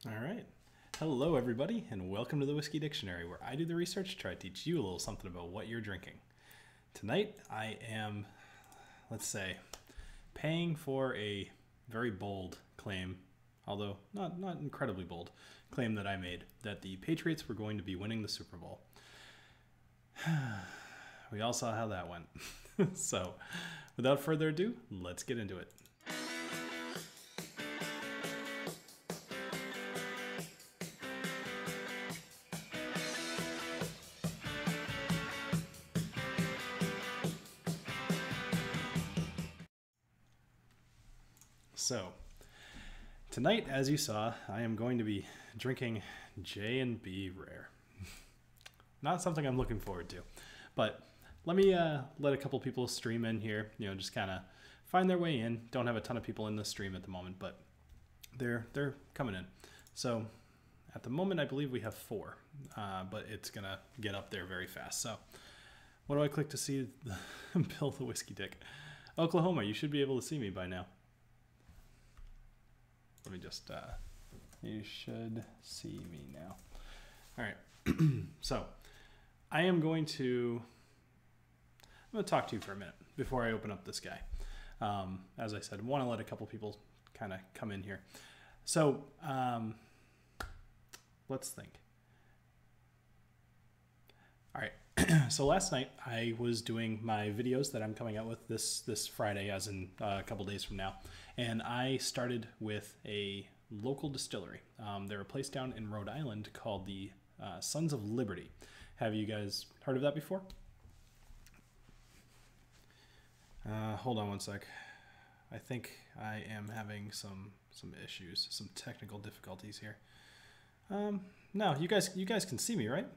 All right. Hello, everybody, and welcome to the Whiskey Dictionary, where I do the research to try to teach you a little something about what you're drinking. Tonight, I am, let's say, paying for a very bold claim, although not incredibly bold, claim that I made, that the Patriots were going to be winning the Super Bowl. We all saw how that went. So, without further ado, let's get into it. So, tonight, as you saw, I am going to be drinking J&B Rare. Not something I'm looking forward to, but let me let a couple people stream in here, just kind of find their way in. Don't have a ton of people in the stream at the moment, but they're coming in. So, at the moment, I believe we have 4, but it's going to get up there very fast. So, what do I click to see Bill the Whiskey Dick? Oklahoma, you should be able to see me by now. Let me just, you should see me now. All right. So I'm going to talk to you for a minute before I open up this guy. As I said, I want to let a couple people kind of come in here. So let's think. All right. So last night I was doing my videos that I'm coming out with this Friday, as in a couple days from now, and I started with a local distillery. They're a place down in Rhode Island called the Sons of Liberty. Have you guys heard of that before? Hold on one sec. I think I am having some issues, some technical difficulties here. No, you guys can see me, right?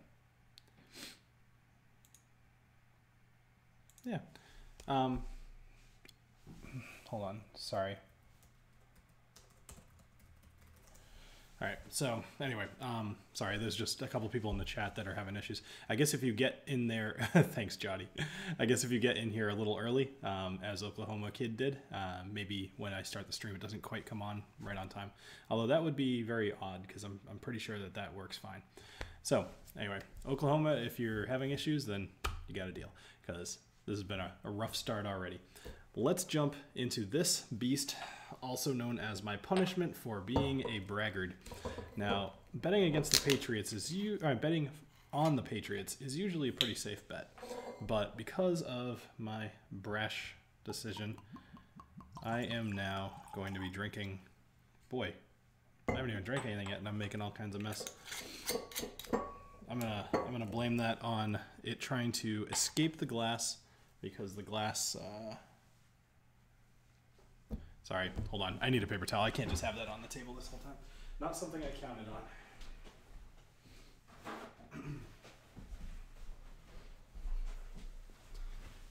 Yeah. Hold on. Sorry. All right. So anyway, sorry. There's just a couple people in the chat that are having issues. I guess if you get in there, thanks, Johnnie. I guess if you get in here a little early, as Oklahoma Kid did, maybe when I start the stream, it doesn't quite come on right on time. Although that would be very odd because I'm pretty sure that works fine. So anyway, Oklahoma, if you're having issues, then you got to deal, because this has been a rough start already. Let's jump into this beast, also known as my punishment for being a braggart. Now, betting against the Patriots betting on the Patriots is usually a pretty safe bet, but because of my brash decision, I am now going to be drinking. Boy, I haven't even drank anything yet, and I'm making all kinds of mess. I'm gonna blame that on it trying to escape the glass, because the glass, sorry, hold on. I need a paper towel. I can't just have that on the table this whole time. Not something I counted on.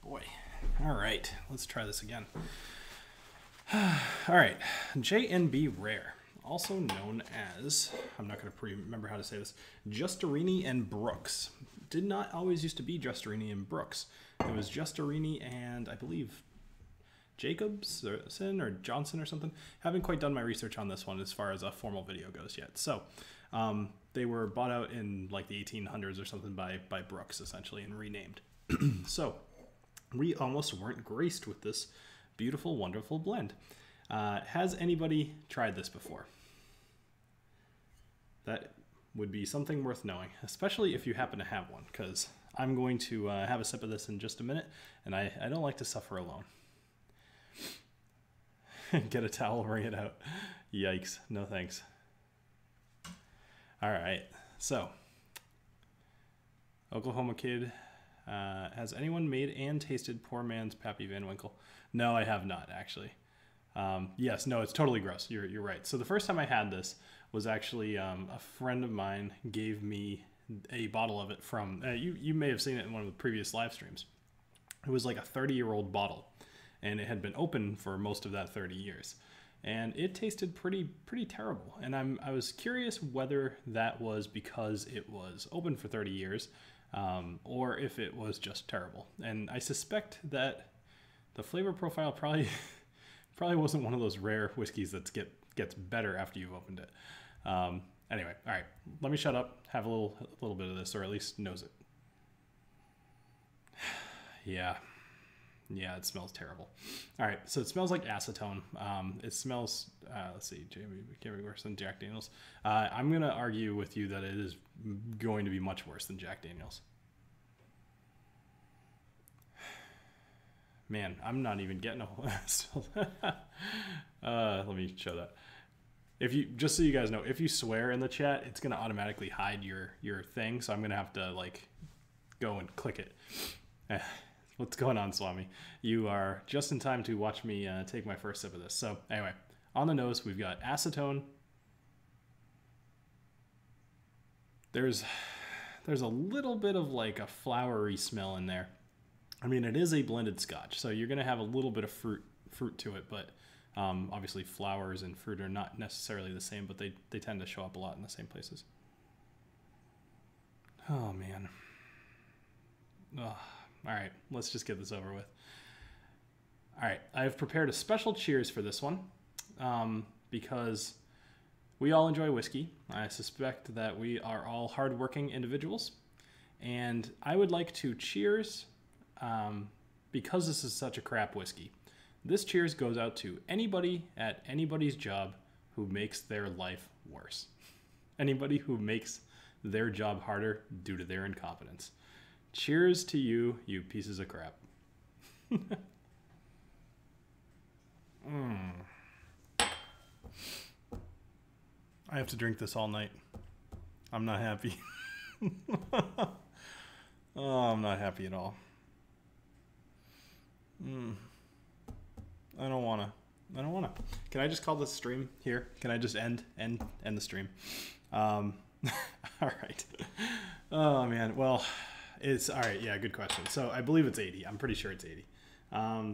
Boy. All right, let's try this again. All right, J&B Rare, also known as, I'm not going to remember how to say this, Justerini and Brooks. Did not always used to be Justerini and Brooks. It was Justerini and, I believe, Jacobson or Johnson or something. Haven't quite done my research on this one as far as a formal video goes yet. So they were bought out in like the 1800s or something by Brooks, essentially, and renamed. So we almost weren't graced with this beautiful, wonderful blend. Has anybody tried this before? That would be something worth knowing, especially if you happen to have one, because I'm going to have a sip of this in just a minute, and I don't like to suffer alone. Get a towel, wring it out. Yikes, no thanks. All right, so Oklahoma Kid, has anyone made and tasted Poor Man's Pappy Van Winkle? No, I have not, actually. Yes, no, it's totally gross. You're right. So the first time I had this was actually a friend of mine gave me a bottle of it from, you may have seen it in one of the previous live streams. It was like a 30-year-old bottle, and it had been open for most of that 30 years. And it tasted pretty terrible. And I was curious whether that was because it was open for 30 years, or if it was just terrible. And I suspect that the flavor profile probably wasn't one of those rare whiskeys that gets better after you've opened it. Anyway, all right. Let me shut up. Have a little bit of this, or at least nose it. Yeah. Yeah, it smells terrible. All right, so it smells like acetone. It smells, let's see, it can't be worse than Jack Daniels. I'm going to argue with you that it is going to be much worse than Jack Daniels. Man, I'm not even getting a whole let me show that. If you, just so you guys know, if you swear in the chat, it's going to automatically hide your thing, so I'm going to have to, like, go and click it. What's going on, Swami? You are just in time to watch me take my first sip of this. So anyway, on the nose, we've got acetone. There's a little bit of like a flowery smell in there. I mean, it is a blended scotch, so you're going to have a little bit of fruit to it, but obviously flowers and fruit are not necessarily the same, but they tend to show up a lot in the same places. Oh, man. Ugh. All right, let's just get this over with. All right, I've prepared a special cheers for this one because we all enjoy whiskey. I suspect that we are all hardworking individuals, and I would like to cheers because this is such a crap whiskey. This cheers goes out to anybody at anybody's job who makes their life worse. Anybody who makes their job harder due to their incompetence. Cheers to you, you pieces of crap. I have to drink this all night. I'm not happy. Oh, I'm not happy at all. I don't wanna. Can I just call this stream here? Can I just end the stream? All right. Oh man. Well, it's all right. Yeah, good question. So I believe it's 80. I'm pretty sure it's 80.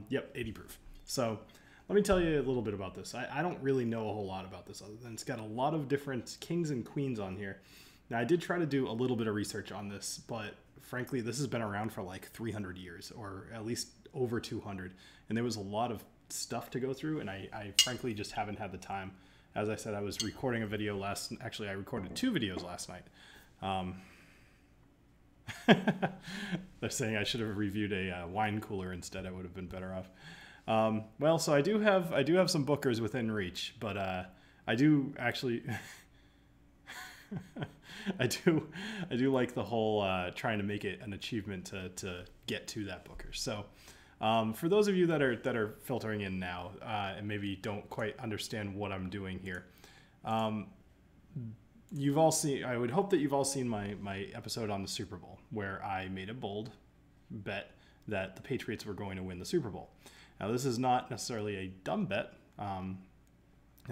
Yep, 80 proof. So let me tell you a little bit about this. I don't really know a whole lot about this other than it's got a lot of different kings and queens on here. Now I did try to do a little bit of research on this, but frankly, this has been around for like 300 years or at least over 200. And there was a lot of stuff to go through. And I frankly just haven't had the time. As I said, I was recording a video actually I recorded 2 videos last night. They're saying I should have reviewed a wine cooler instead. I would have been better off. Well, so I do have some bookers within reach, but I do actually I do like the whole trying to make it an achievement to get to that booker. So for those of you that are filtering in now and maybe don't quite understand what I'm doing here, you've all seen. I would hope that you've all seen my episode on the Super Bowl where I made a bold bet that the Patriots were going to win the Super Bowl. Now this is not necessarily a dumb bet. I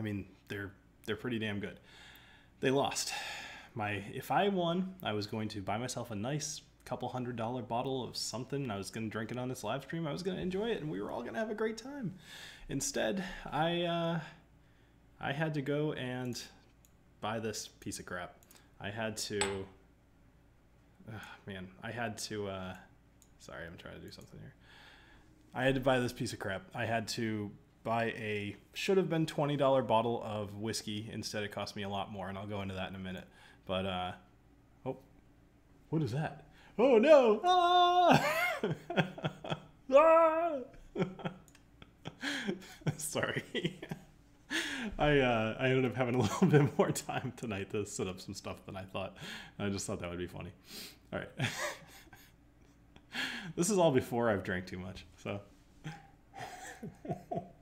mean they're pretty damn good. They lost. If I won, I was going to buy myself a nice couple $100 bottle of something. I was going to drink it on this live stream. I was going to enjoy it, and we were all going to have a great time. Instead, I had to go and buy this piece of crap. I had to. Sorry, I'm trying to do something here. I had to buy this piece of crap. I had to buy a should have been $20 bottle of whiskey. Instead, it cost me a lot more, and I'll go into that in a minute. But oh, what is that? Oh no! Ah! Ah! Sorry. I ended up having a little bit more time tonight to set up some stuff than I thought. I just thought that would be funny. All right. This is all before I've drank too much, so. All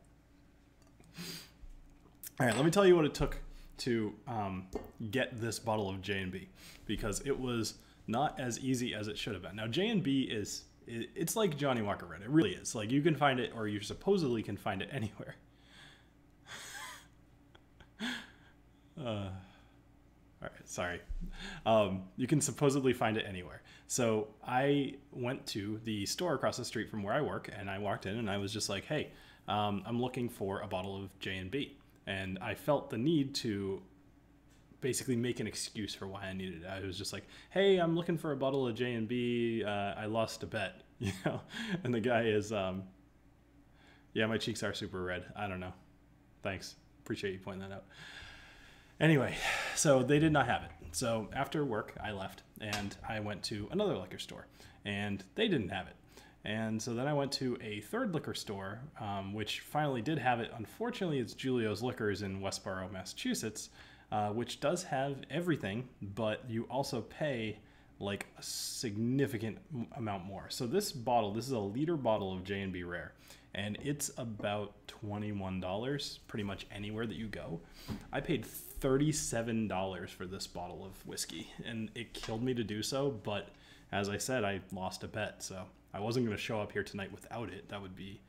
right, let me tell you what it took to get this bottle of J&B, because it was not as easy as it should have been. Now, J&B it's like Johnnie Walker Red. It really is. Like, you can find it, or you supposedly can find it anywhere. All right, sorry. You can supposedly find it anywhere. So I went to the store across the street from where I work, and I walked in, and I was just like, hey, I'm looking for a bottle of J&B. And I felt the need to basically make an excuse for why I needed it. I was just like, hey, I'm looking for a bottle of J&B. I lost a bet, you know? And the guy is, yeah, my cheeks are super red. I don't know. Thanks. Appreciate you pointing that out. Anyway, so they did not have it. So after work, I left and I went to another liquor store and they didn't have it. And so then I went to a third liquor store, which finally did have it. Unfortunately, it's Julio's Liquors in Westboro, Massachusetts, which does have everything, but you also pay like a significant amount more. So this bottle, this is a liter bottle of J&B Rare, and it's about $21 pretty much anywhere that you go. I paid $37 for this bottle of whiskey, and it killed me to do so, but as I said, I lost a bet, so I wasn't going to show up here tonight without it. That would be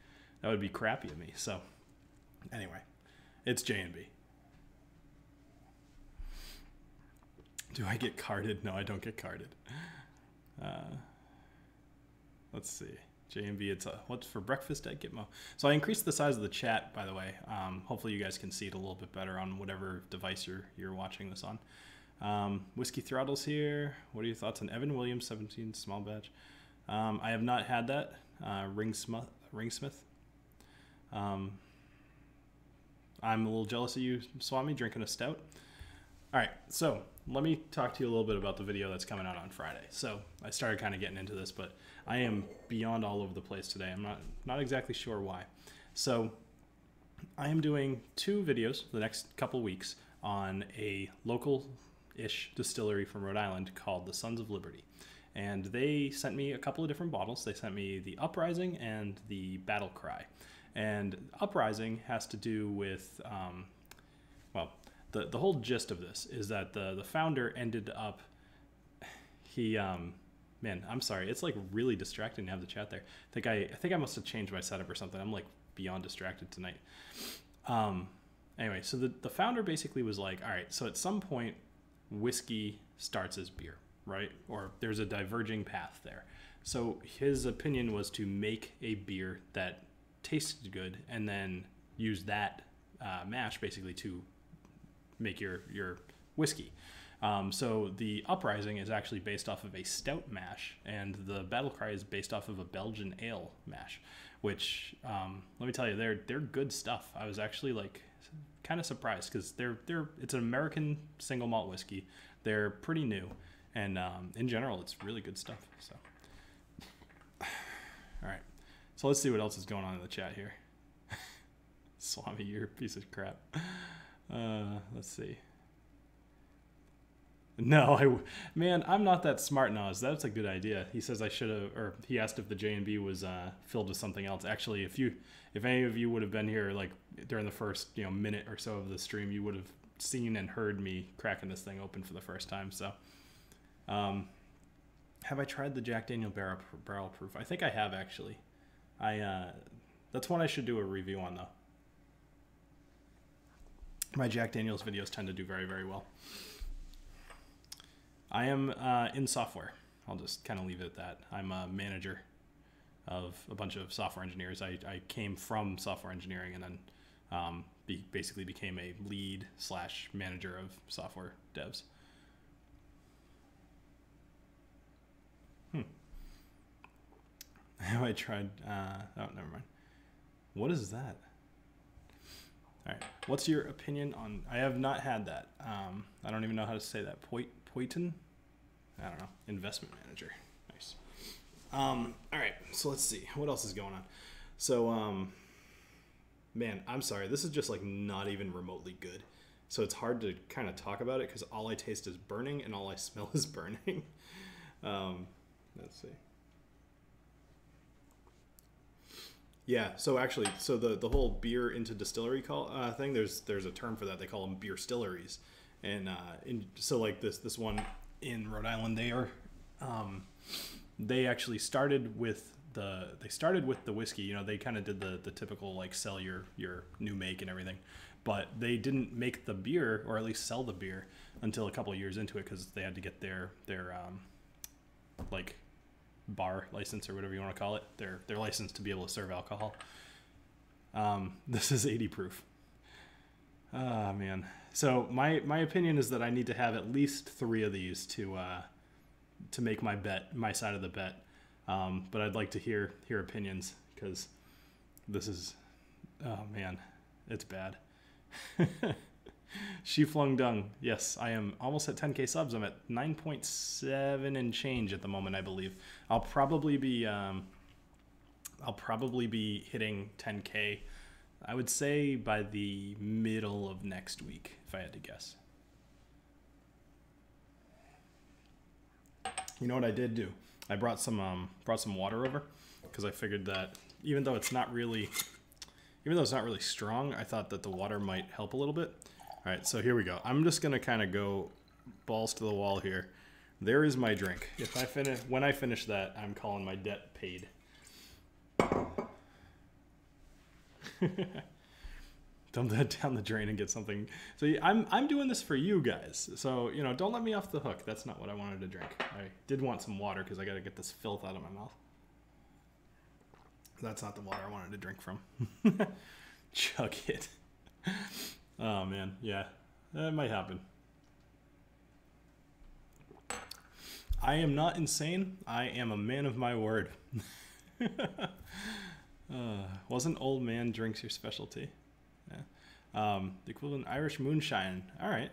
crappy of me. So anyway, it's J&B. Do I get carded? No, I don't get carded. Let's see. J&B, it's what's for breakfast at Gitmo. So I increased the size of the chat, by the way. Hopefully you guys can see it a little bit better on whatever device you're watching this on. Whiskey Throttle's here. What are your thoughts on Evan Williams, 17 small batch? I have not had that. Ringsmith. I'm a little jealous of you, Swami, drinking a stout. All right, so let me talk to you a little bit about the video that's coming out on Friday. So I started kind of getting into this, but I am beyond all over the place today. I'm not exactly sure why. So I am doing 2 videos the next couple weeks on a local-ish distillery from Rhode Island called the Sons of Liberty. And they sent me a couple of different bottles. They sent me the Uprising and the Battle Cry. And Uprising has to do with, well, the whole gist of this is that the founder ended up, man, I'm sorry, it's like really distracting to have the chat there. I think I must have changed my setup or something. I'm like beyond distracted tonight. Anyway, so the founder basically was like, all right, so at some point whiskey starts as beer, right? Or there's a diverging path there. So his opinion was to make a beer that tasted good and then use that mash basically to make your whiskey. So the Uprising is actually based off of a stout mash, and the Battle Cry is based off of a Belgian ale mash, which let me tell you, they're good stuff. I was actually like kind of surprised because it's an American single malt whiskey. They're pretty new, and in general, it's really good stuff. So, all right, so let's see what else is going on in the chat here. Swami, you're a piece of crap. Let's see. No, man, I'm not that smart now. That's a good idea. He says I should have, or he asked if the J&B was filled with something else. Actually, if any of you would have been here like during the first minute or so of the stream, you would have seen and heard me cracking this thing open for the first time. So, have I tried the Jack Daniel Barrel Proof? I think I have actually. That's one I should do a review on though. My Jack Daniels videos tend to do very, very well. I am in software. I'll just kind of leave it at that. I'm a manager of a bunch of software engineers. I came from software engineering and then basically became a lead/manager of software devs. Have I tried? Oh, never mind. What is that? All right. What's your opinion on? I have not had that. I don't even know how to say that. Poitin? I don't know. Investment manager. Nice. All right. So let's see. What else is going on? So, man, I'm sorry. This is just like not even remotely good. So it's hard to kind of talk about it because all I taste is burning and all I smell is burning. Let's see. Yeah, so actually, so the whole beer into distillery thing, there's a term for that. They call them beer stilleries, and so like this one in Rhode Island, they actually started with the whiskey. They kind of did the typical like sell your new make and everything, but they didn't make the beer or at least sell the beer until a couple of years into it because they had to get their like bar license or whatever you want to call it, their license to be able to serve alcohol. This is 80 proof. Ah, man. So my opinion is that I need to have at least 3 of these to make my side of the bet. But I'd like to hear opinions because this is, oh man, it's bad. She flung dung. Yes, I am almost at 10k subs. I'm at 9.7 and change at the moment, I believe. I'll probably be hitting 10k. I would say by the middle of next week, if I had to guess. You know what I did do? I brought some water over because I figured that even though it's not really strong, I thought that the water might help a little bit. All right, so here we go. I'm just gonna kind of go balls to the wall here. There is my drink. When I finish that, I'm calling my debt paid. Dump that down the drain and get something. So I'm doing this for you guys. So, you know, don't let me off the hook. That's not what I wanted to drink. I did want some water because I got to get this filth out of my mouth. That's not the water I wanted to drink from. Chug it. Oh, man. Yeah, that might happen. I am not insane. I am a man of my word. Wasn't old man drinks your specialty? Yeah. The equivalent Irish moonshine. All right.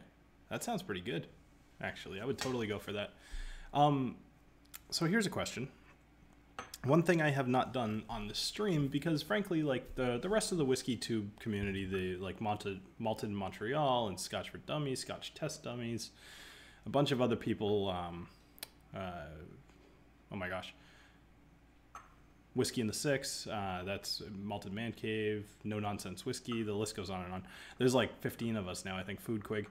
That sounds pretty good, actually. I would totally go for that. So here's a question. One thing I have not done on the stream, because frankly, like the rest of the Whiskey Tube community, the like Malted in Montreal and Scotch for Dummies, Scotch Test Dummies, a bunch of other people, oh my gosh, Whiskey in the Six, that's Malted Man Cave, No Nonsense Whiskey, the list goes on and on. There's like 15 of us now, I think, Foodquig.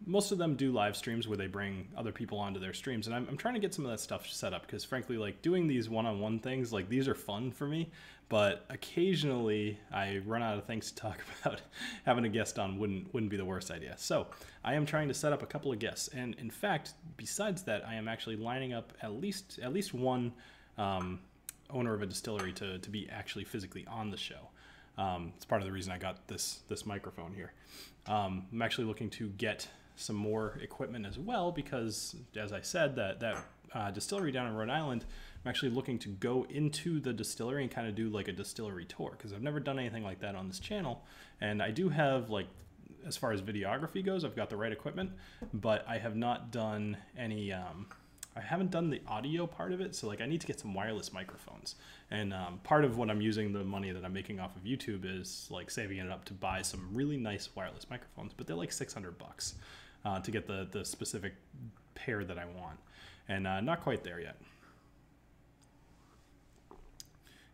Most of them do live streams where they bring other people onto their streams, and I'm trying to get some of that stuff set up, because frankly, like doing these one-on-one things, like these are fun for me, but occasionally I run out of things to talk about. Having a guest on wouldn't be the worst idea. So I am trying to set up a couple of guests, and in fact, besides that, I am actually lining up at least one owner of a distillery to be actually physically on the show. It's part of the reason I got this microphone here. I'm actually looking to get some more equipment as well, because as I said, that distillery down in Rhode Island, I'm actually looking to go into the distillery and kind of do like a distillery tour, because I've never done anything like that on this channel. And I do have, like, as far as videography goes, I've got the right equipment, but I have not done any I haven't done the audio part of it, so like I need to get some wireless microphones. And part of what I'm using the money that I'm making off of YouTube is like saving it up to buy some really nice wireless microphones, but they're like $600 to get the specific pair that I want, and not quite there yet.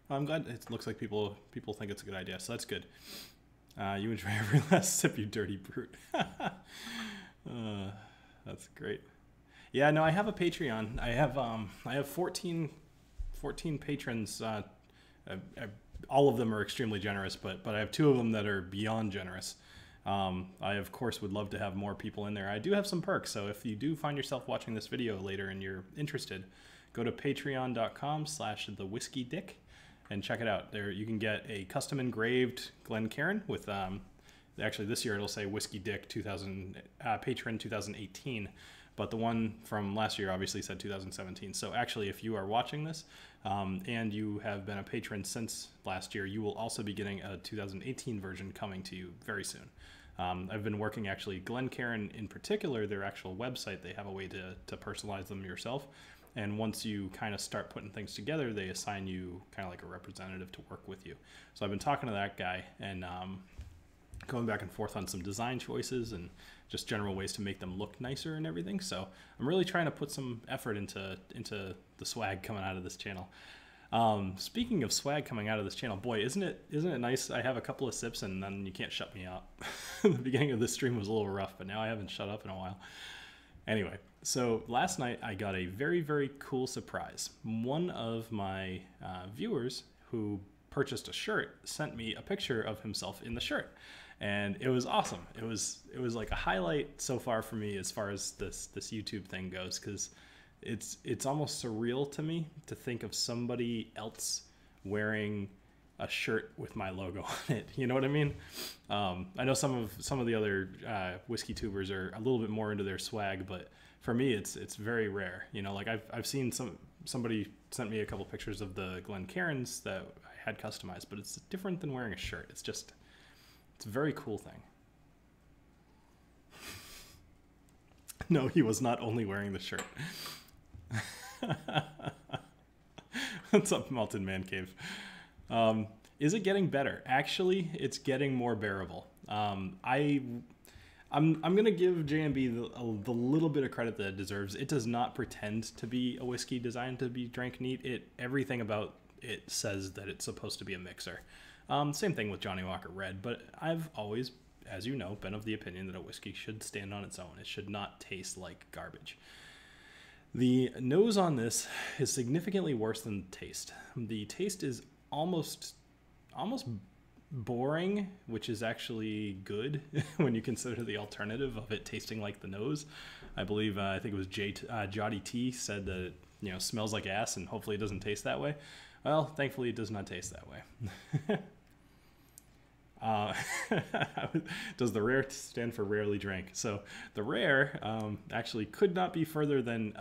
I'm glad it looks like people think it's a good idea, so that's good. You enjoy every last sip, you dirty brute. That's great. Yeah, no, I have a Patreon. I have 14 patrons. All of them are extremely generous, but I have 2 of them that are beyond generous. I of course would love to have more people in there. I do have some perks, so if you do find yourself watching this video later and you're interested, go to patreon.com/thewhiskeydick and check it out. There you can get a custom engraved Glen Cairn with actually this year it'll say Whiskey Dick 2000 patron 2018. But the one from last year obviously said 2017. So actually, if you are watching this and you have been a patron since last year, you will also be getting a 2018 version coming to you very soon. I've been working, actually, Glen Cairn in particular, their actual website, they have a way to personalize them yourself. And once you kind of start putting things together, they assign you kind of like a representative to work with you. So I've been talking to that guy and going back and forth on some design choices and just general ways to make them look nicer and everything. So I'm really trying to put some effort into the swag coming out of this channel. Speaking of swag coming out of this channel, boy, isn't it nice? I have a couple of sips and then you can't shut me up. The beginning of this stream was a little rough, but now I haven't shut up in a while. Anyway, so last night I got a very, very cool surprise. One of my viewers who purchased a shirt sent me a picture of himself in the shirt. And it was awesome. It was like a highlight so far for me as far as this YouTube thing goes, because it's almost surreal to me to think of somebody else wearing a shirt with my logo on it. You know what I mean? I know some of the other whiskey tubers are a little bit more into their swag, but for me it's very rare. You know, like I've seen somebody sent me a couple pictures of the Glen Cairns that I had customized, but it's different than wearing a shirt. It's a very cool thing. No, he was not only wearing the shirt. What's up, Malted Man Cave? Is it getting better? Actually, it's getting more bearable. I'm gonna give JMB the little bit of credit that it deserves. It does not pretend to be a whiskey designed to be drank neat. Everything about it says that it's supposed to be a mixer. Same thing with Johnnie Walker Red, but I've always, as you know, been of the opinion that a whiskey should stand on its own. It should not taste like garbage. The nose on this is significantly worse than the taste. The taste is almost boring, which is actually good when you consider the alternative of it tasting like the nose. I believe, I think it was Johnnie T said that it, smells like ass and hopefully it doesn't taste that way. Well, thankfully it does not taste that way. Does the rare stand for rarely drank? So the rare actually could not be further than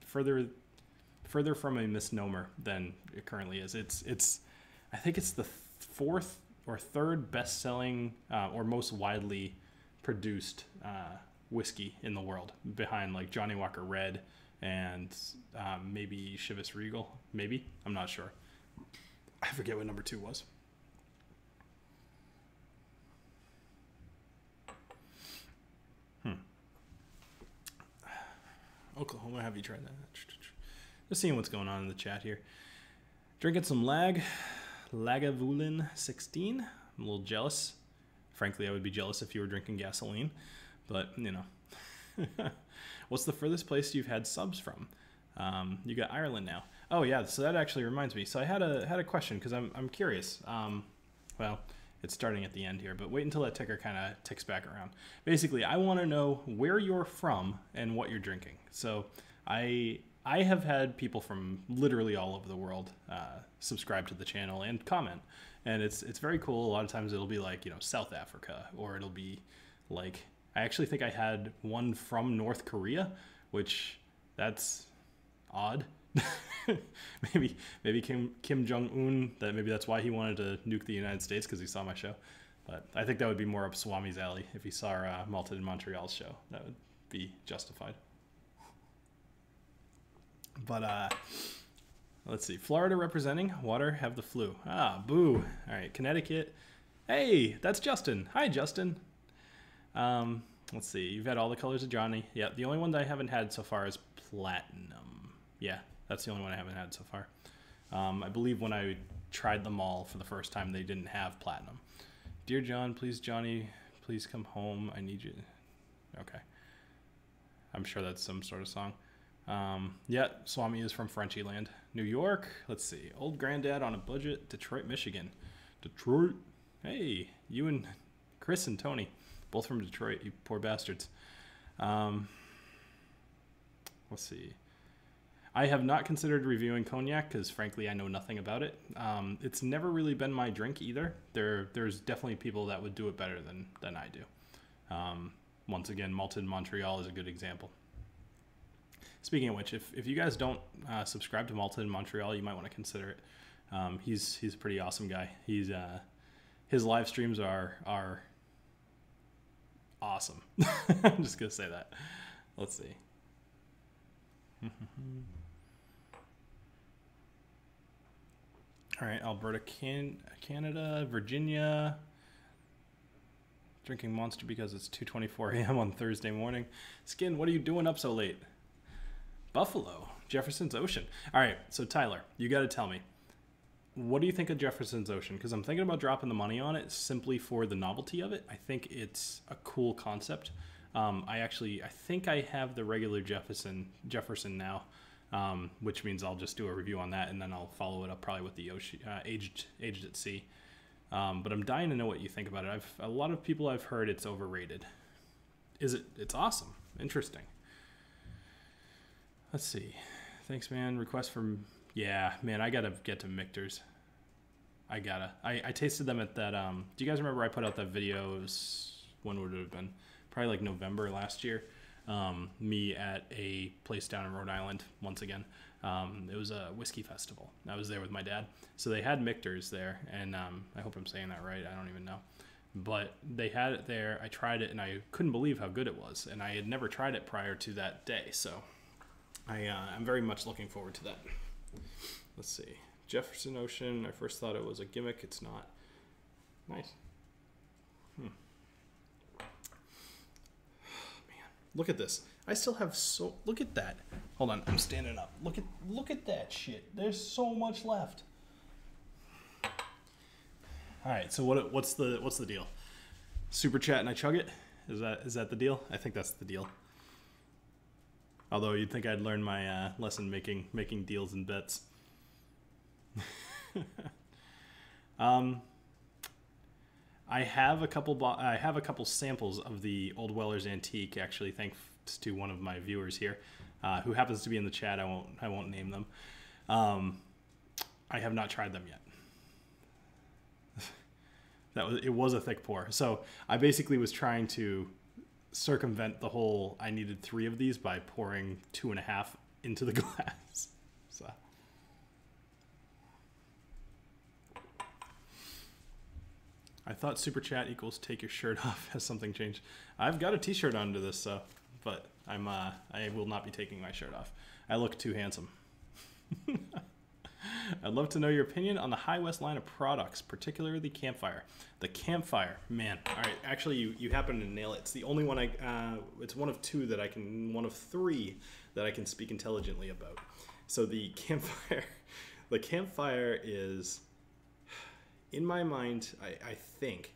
further from a misnomer than it currently is. I think it's the fourth or third best-selling or most widely produced whiskey in the world, behind like Johnnie Walker Red and maybe Chivas Regal. Maybe, I'm not sure. I forget what number 2 was. Oklahoma, have you tried that? Just seeing what's going on in the chat here. Drinking some Lagavulin 16. I'm a little jealous. Frankly, I would be jealous if you were drinking gasoline, but What's the furthest place you've had subs from? You got Ireland now. Oh yeah, so that actually reminds me. So I had a question because I'm curious. Well, it's starting at the end here, but wait until that ticker kind of ticks back around. Basically, I want to know where you're from and what you're drinking. So I have had people from literally all over the world subscribe to the channel and comment, and it's very cool. A lot of times it'll be like, South Africa, or it'll be like, I actually think I had one from North Korea, which that's odd. maybe Kim Jong-un, maybe that's why he wanted to nuke the United States, because he saw my show. But I think that would be more up Swami's alley if he saw Malted in Montreal's show. That would be justified. But let's see. Florida representing. Water have the flu. Ah, boo. All right, Connecticut. Hey, that's Justin. Hi, Justin. Let's see. You've had all the colors of Johnnie. Yeah, the only one that I haven't had so far is Platinum. Yeah, that's the only one I haven't had so far. I believe when I tried them all for the first time, they didn't have Platinum. Dear John, please, Johnnie, please come home. I need you. Okay. I'm sure that's some sort of song. Yeah, Swami is from Frenchy Land. New York. Let's see. Old Granddad on a budget. Detroit, Michigan. Detroit. Hey, you and Chris and Tony. Both from Detroit, you poor bastards. Let's see. I have not considered reviewing cognac because, frankly, I know nothing about it. It's never really been my drink either. There's definitely people that would do it better than I do. Once again, Malted Montreal is a good example. Speaking of which, if you guys don't subscribe to Malted in Montreal, you might want to consider it. He's a pretty awesome guy. His live streams are awesome. I'm just gonna say that. Let's see. All right, Alberta, Canada, Virginia. Drinking Monster because it's 2:24 a.m. on Thursday morning. Skin, what are you doing up so late? Buffalo, Jefferson's Ocean. All right, so Tyler, you got to tell me, what do you think of Jefferson's Ocean? Because I'm thinking about dropping the money on it simply for the novelty of it. I think it's a cool concept. I think I have the regular Jefferson now, which means I'll just do a review on that, and then I'll follow it up probably with the aged at sea. But I'm dying to know what you think about it. A lot of people I've heard it's overrated. It's awesome. Interesting. Let's see. Thanks, man. Request from... Yeah, man, I gotta get to Michter's. I tasted them at that... do you guys remember I put out that video? When would it have been? Probably like November last year. Me at a place down in Rhode Island, once again. It was a whiskey festival. I was there with my dad. So they had Michter's there, and I hope I'm saying that right. I don't even know. but they had it there. I tried it, and I couldn't believe how good it was. And I had never tried it prior to that day, so I'm very much looking forward to that. Let's see. Jefferson Ocean. I first thought it was a gimmick. It's not. Nice. Man, look at this. I still have so. Look at that. Hold on. I'm standing up. Look at that shit. There's so much left. All right. So what's the deal? Super chat and I chug it. Is that the deal? I think that's the deal. Although you'd think I'd learn my lesson making deals and bets. I have a couple samples of the Old Weller's Antique, actually, thanks to one of my viewers here, who happens to be in the chat. I won't name them. I have not tried them yet. It was a thick pour. So I basically was trying to circumvent the whole I needed 3 of these by pouring 2.5 into the glass. So I thought super chat equals take your shirt off. Has something changed? I've got a t-shirt under this, so but I will not be taking my shirt off. I look too handsome. I'd love to know your opinion on the High West line of products, particularly the Campfire. The Campfire, man. All right, actually, you happen to nail it. It's the only one it's one of 3 that I can speak intelligently about. So the Campfire is, in my mind, I think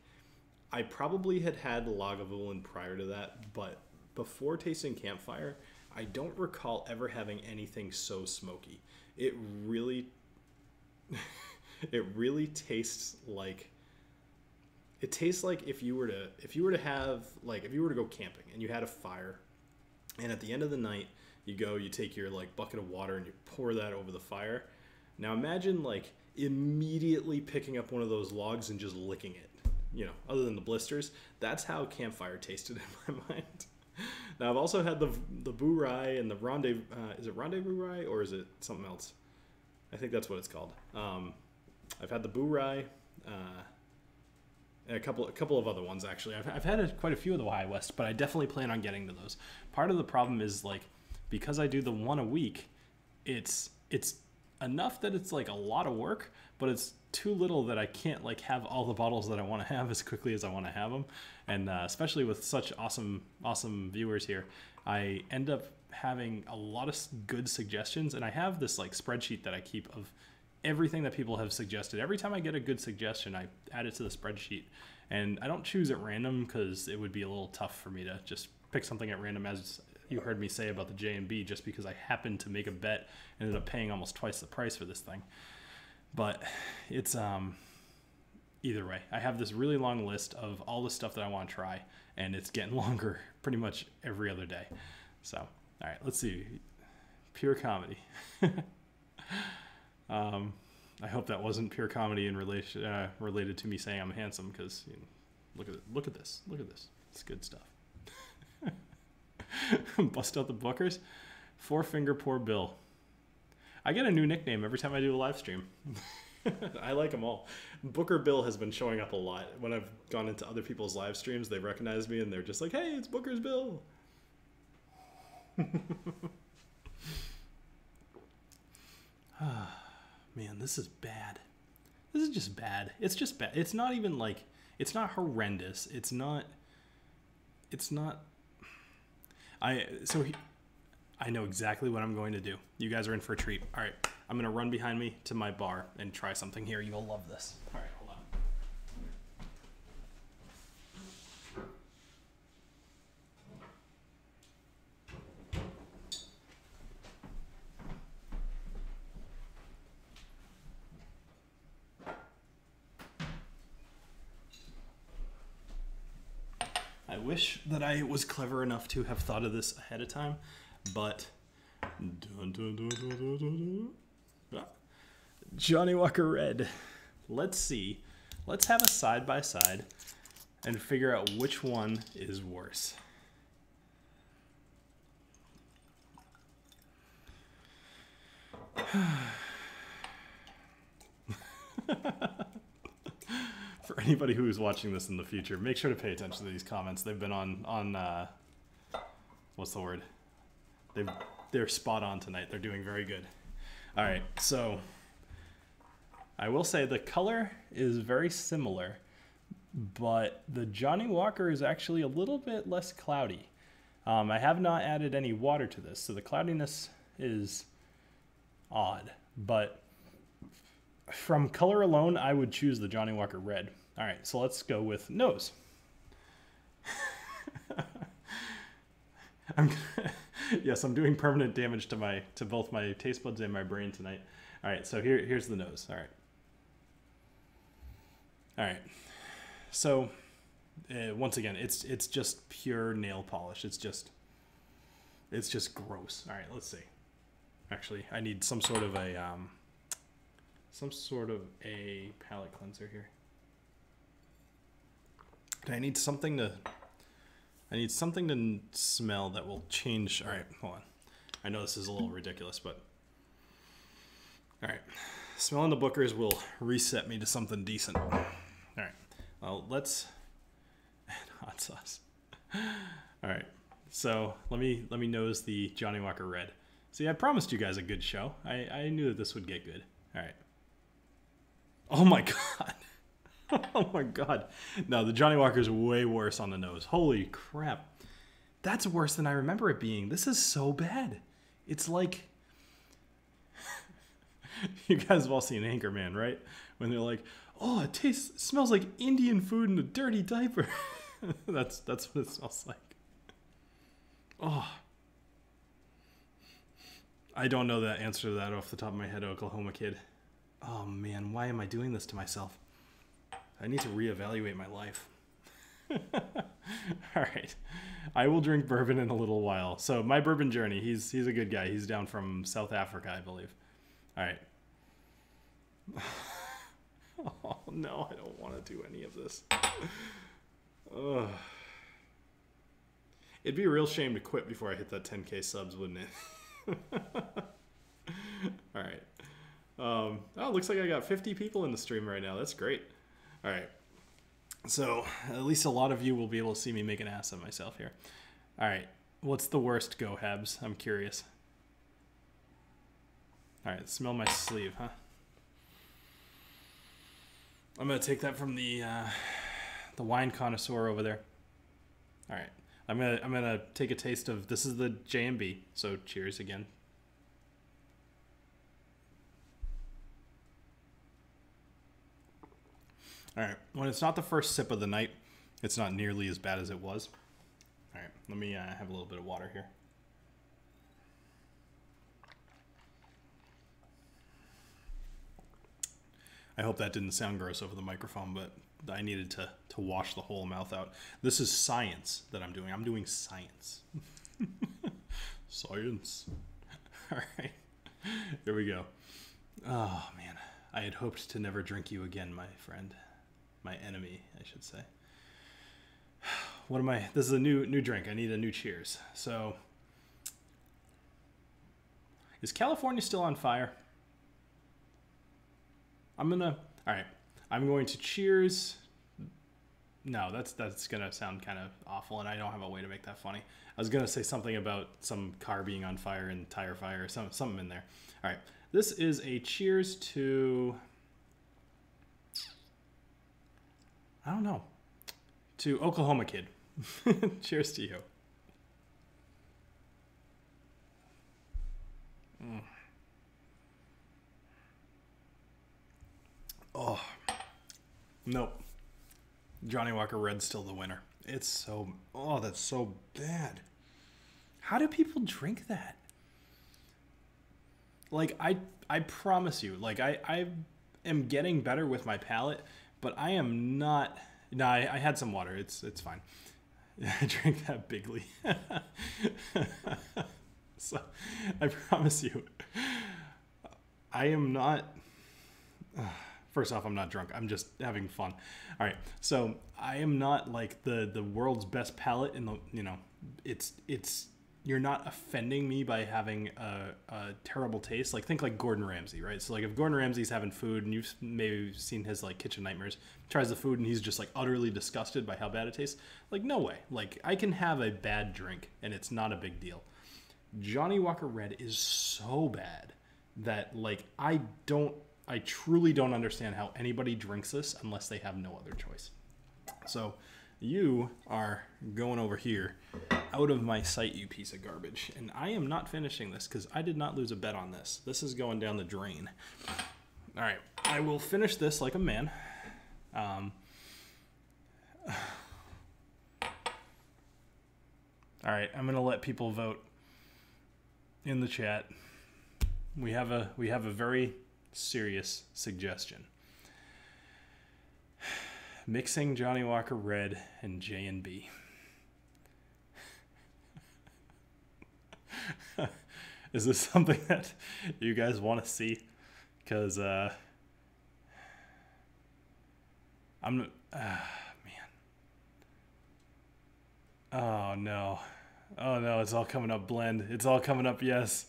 I probably had Lagavulin prior to that, but before tasting Campfire, I don't recall ever having anything so smoky. It really tastes like if you were to go camping and you had a fire, and at the end of the night you take your bucket of water and you pour that over the fire. Now imagine immediately picking up one of those logs and just licking it, other than the blisters. That's how Campfire tasted in my mind. Now I've also had the Boo Rye and the Rendezvous. Is it Rendezvous Rye or is it something else? I think that's what it's called. I've had the Boo Rye, and a couple of other ones actually. I've had quite a few of the High West, but I definitely plan on getting to those. Part of the problem is because I do the one a week, it's enough that it's a lot of work, but it's too little that I can't have all the bottles that I want to have as quickly as I want to have them. And especially with such awesome viewers here, I end up having a lot of good suggestions, and I have this spreadsheet that I keep of everything that people have suggested. Every time I get a good suggestion, I add it to the spreadsheet, and I don't choose at random because it would be a little tough for me to just pick something at random, as you heard me say about the J&B, just because I happened to make a bet and ended up paying almost twice the price for this thing. But it's either way, I have this really long list of all the stuff that I want to try, and it's getting longer pretty much every other day. So, all right, let's see. Pure comedy. I hope that wasn't pure comedy in related to me saying I'm handsome, because look at this. It's good stuff. Bust out the bookers. 4-finger poor Bill. I get a new nickname every time I do a live stream. I like them all. Booker Bill has been showing up a lot. When I've gone into other people's live streams, they recognize me and they're just like, hey, it's Booker's Bill. Man, this is bad. This is just bad. It's just bad. It's not even it's not horrendous. It's not. I know exactly what I'm going to do. You guys are in for a treat. All right, I'm going to run behind me to my bar and try something here. You'll love this. All right, hold on. I wish that I was clever enough to have thought of this ahead of time, but Johnnie Walker Red. Let's see. Let's have a side by side and figure out which one is worse. For anybody who's watching this in the future, make sure to pay attention to these comments. They've been on what's the word? They're spot on tonight. They're doing very good. All right, so I will say the color is very similar, but the Johnnie Walker is actually a little bit less cloudy. I have not added any water to this, so the cloudiness is odd, but from color alone, I would choose the Johnnie Walker Red. All right, so let's go with nose. Yes, I'm doing permanent damage to both my taste buds and my brain tonight. All right, so here's the nose. All right. So once again, it's just pure nail polish. It's just gross. All right, let's see. Actually, I need some sort of a palate cleanser here. I need something to smell that will change. All right, hold on. I know this is a little ridiculous, but all right. Smelling the Bookers will reset me to something decent. All right. Well, let's add hot sauce. All right. So let me nose the Johnnie Walker Red. See, I promised you guys a good show. I knew that this would get good. All right. Oh my God. Oh my God. No, the Johnnie Walker is way worse on the nose. Holy crap. That's worse than I remember it being. This is so bad. It's like... You guys have all seen Anchorman, right? When they're like, oh, it smells like Indian food in a dirty diaper. That's what it smells like. Oh. I don't know the answer to that off the top of my head, Oklahoma kid. Oh man, why am I doing this to myself? I need to reevaluate my life. All right. I will drink bourbon in a little while. So my bourbon journey, he's a good guy. He's down from South Africa, I believe. All right. Oh, no, I don't want to do any of this. Ugh. It'd be a real shame to quit before I hit that 10K subs, wouldn't it? All right. Oh, looks like I got 50 people in the stream right now. That's great. All right. So at least a lot of you will be able to see me make an ass of myself here. All right. What's the worst go, Habs? I'm curious. All right. Smell my sleeve, huh? I'm going to take that from the wine connoisseur over there. All right. I'm gonna take a taste of, this is the J&B, so cheers again. All right, when it's not the first sip of the night, it's not nearly as bad as it was. All right, let me have a little bit of water here. I hope that didn't sound gross over the microphone, but I needed to wash the whole mouth out. This is science that I'm doing. I'm doing science. Science. All right. Here we go. Oh, man. I had hoped to never drink you again, my friend. My enemy, I should say. What am I? This is a new drink. I need a new cheers. So, is California still on fire? All right. I'm going to cheers. No, that's going to sound kind of awful, and I don't have a way to make that funny. I was going to say something about some car being on fire and tire fire or something in there. All right. This is a cheers to, I don't know, to Oklahoma kid. Cheers to you. Mm. Oh, nope. Johnnie Walker Red's still the winner. It's so, oh, that's so bad. How do people drink that? Like, I promise you, like, I am getting better with my palate, but I am not, no, I had some water. It's fine. I drank that Wiggly. So, I promise you, I am not, first off, I'm not drunk. I'm just having fun. All right. So I am not like the world's best palate in the, you know, it's you're not offending me by having a terrible taste. Like, think like Gordon Ramsay, right? So like if Gordon Ramsay's having food and you've maybe seen his like kitchen nightmares, tries the food and he's just like utterly disgusted by how bad it tastes. Like, no way. Like, I can have a bad drink and it's not a big deal. Johnnie Walker Red is so bad that like I truly don't understand how anybody drinks this unless they have no other choice. So you are going over here out of my sight, you piece of garbage. And I am not finishing this because I did not lose a bet on this. This is going down the drain. All right, I will finish this like a man. All right, I'm gonna let people vote in the chat. We have a very serious suggestion. Mixing Johnnie Walker Red and J&B. Is this something that you guys want to see? Because man. Oh no, it's all coming up blend. It's all coming up yes.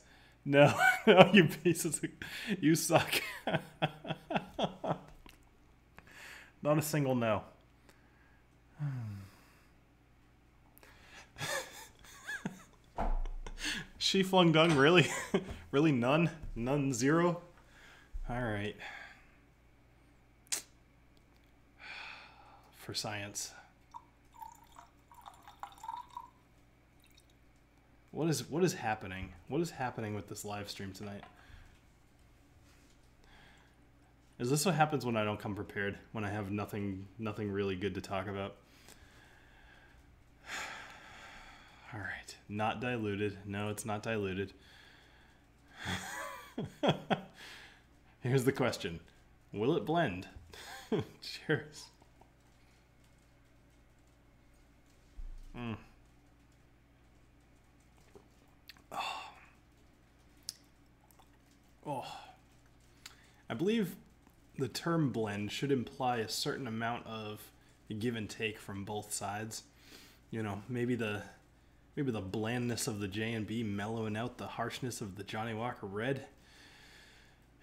No, no, you pieces of, you suck. Not a single no. She flung dung, really? Really none? None, zero? Alright. For science. What is happening? What is happening with this live stream tonight? Is this what happens when I don't come prepared? When I have nothing really good to talk about? All right, not diluted. No, it's not diluted. Here's the question. Will it blend? Cheers. Oh. I believe the term blend should imply a certain amount of give and take from both sides. You know, maybe the blandness of the J&B mellowing out the harshness of the Johnnie Walker Red.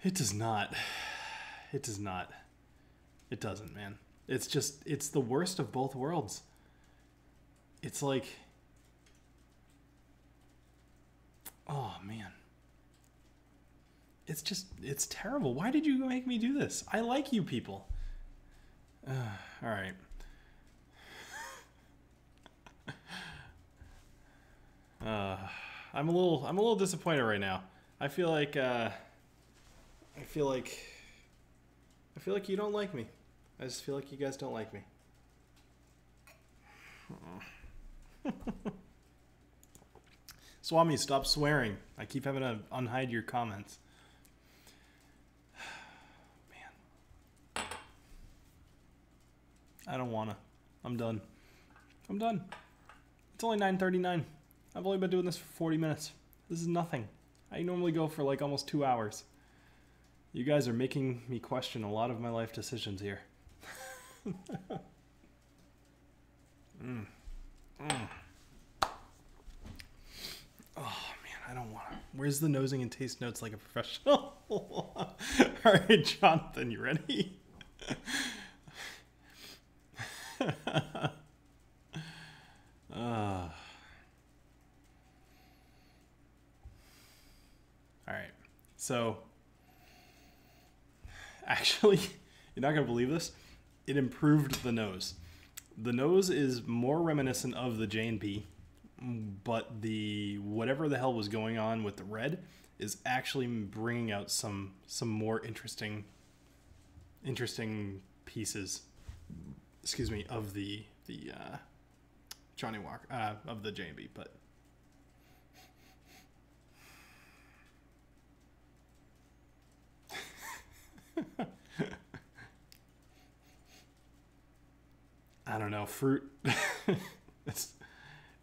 It does not. It does not. It doesn't, man. It's the worst of both worlds. It's like, oh man. It's terrible. Why did you make me do this? I like you people. All right. I'm a little disappointed right now. I feel like you don't like me. I just feel like you guys don't like me. Swami, stop swearing. I keep having to unhide your comments. Man. I don't wanna. I'm done. It's only 9:39. I've only been doing this for 40 minutes. This is nothing. I normally go for like almost 2 hours. You guys are making me question a lot of my life decisions here. Oh man, I don't want to. Where's the nosing and taste notes like a professional? All right, Jonathan, you ready? All right, so actually, you're not gonna believe this. It improved the nose. The nose is more reminiscent of the J&B, but the whatever the hell was going on with the red is actually bringing out some more interesting pieces. Excuse me, of the Johnnie Walker of the J&B, but. I don't know, fruit.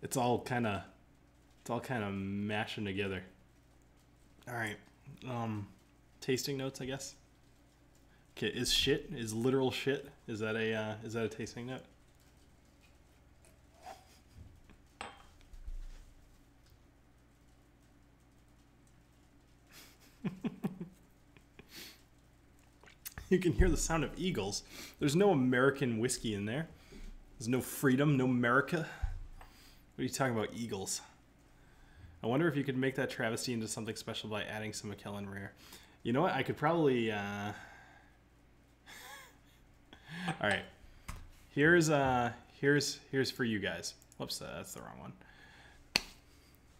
it's all kind of mashing together. All right, tasting notes, I guess. Okay, is literal shit? Is that a tasting note? You can hear the sound of eagles. There's no American whiskey in there. There's no freedom, no America. What are you talking about, eagles? I wonder if you could make that travesty into something special by adding some McKellen Rare. You know what? I could probably... All right. Here's for you guys. Whoops, that's the wrong one.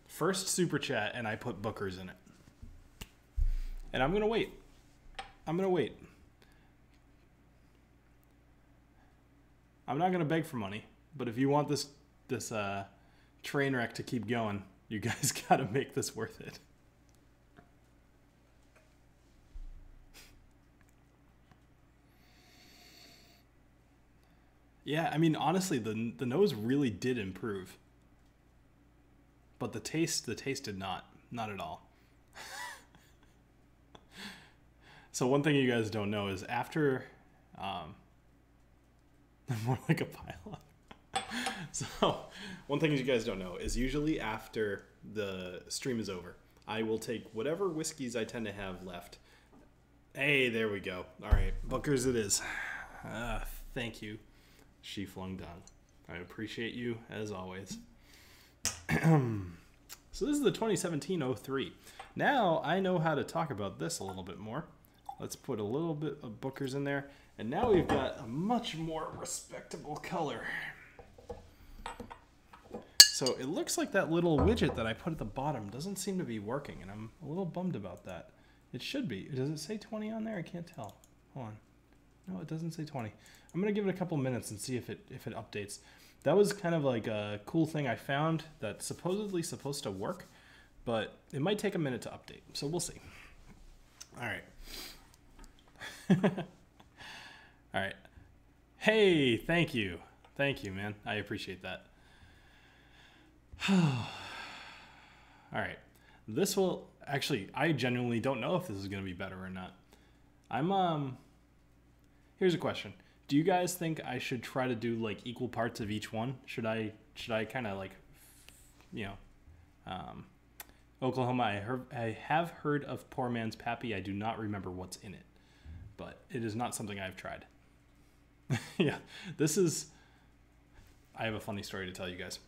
First super chat, and I put Booker's in it. And I'm going to wait. I'm going to wait. I'm not going to beg for money, but if you want this train wreck to keep going, you guys got to make this worth it. Yeah, I mean, honestly, the nose really did improve. But the taste did not. Not at all. So one thing you guys don't know is after... more like a pile-up. So one thing you guys don't know is usually after the stream is over, I will take whatever whiskeys I tend to have left. Hey, there we go. All right, Booker's it is. Thank you, She Flung Dung. I appreciate you as always. So this is the 2017-03. Now I know how to talk about this a little bit more. Let's put a little bit of Booker's in there. And now we've got a much more respectable color. So it looks like that little widget that I put at the bottom doesn't seem to be working, and I'm a little bummed about that. It should be. Does it say 20 on there? I can't tell. Hold on. No, it doesn't say 20. I'm going to give it a couple minutes and see if it updates. That was kind of like a cool thing I found that's supposedly supposed to work, but it might take a minute to update, so we'll see. All right. All right. Hey, thank you. Thank you, man. I appreciate that. All right. This will actually, I genuinely don't know if this is going to be better or not. Here's a question. Do you guys think I should try to do like equal parts of each one? Should I kind of like, you know, Oklahoma, I have heard of Poor Man's Pappy. I do not remember what's in it, but it is not something I've tried. Yeah, I have a funny story to tell you guys.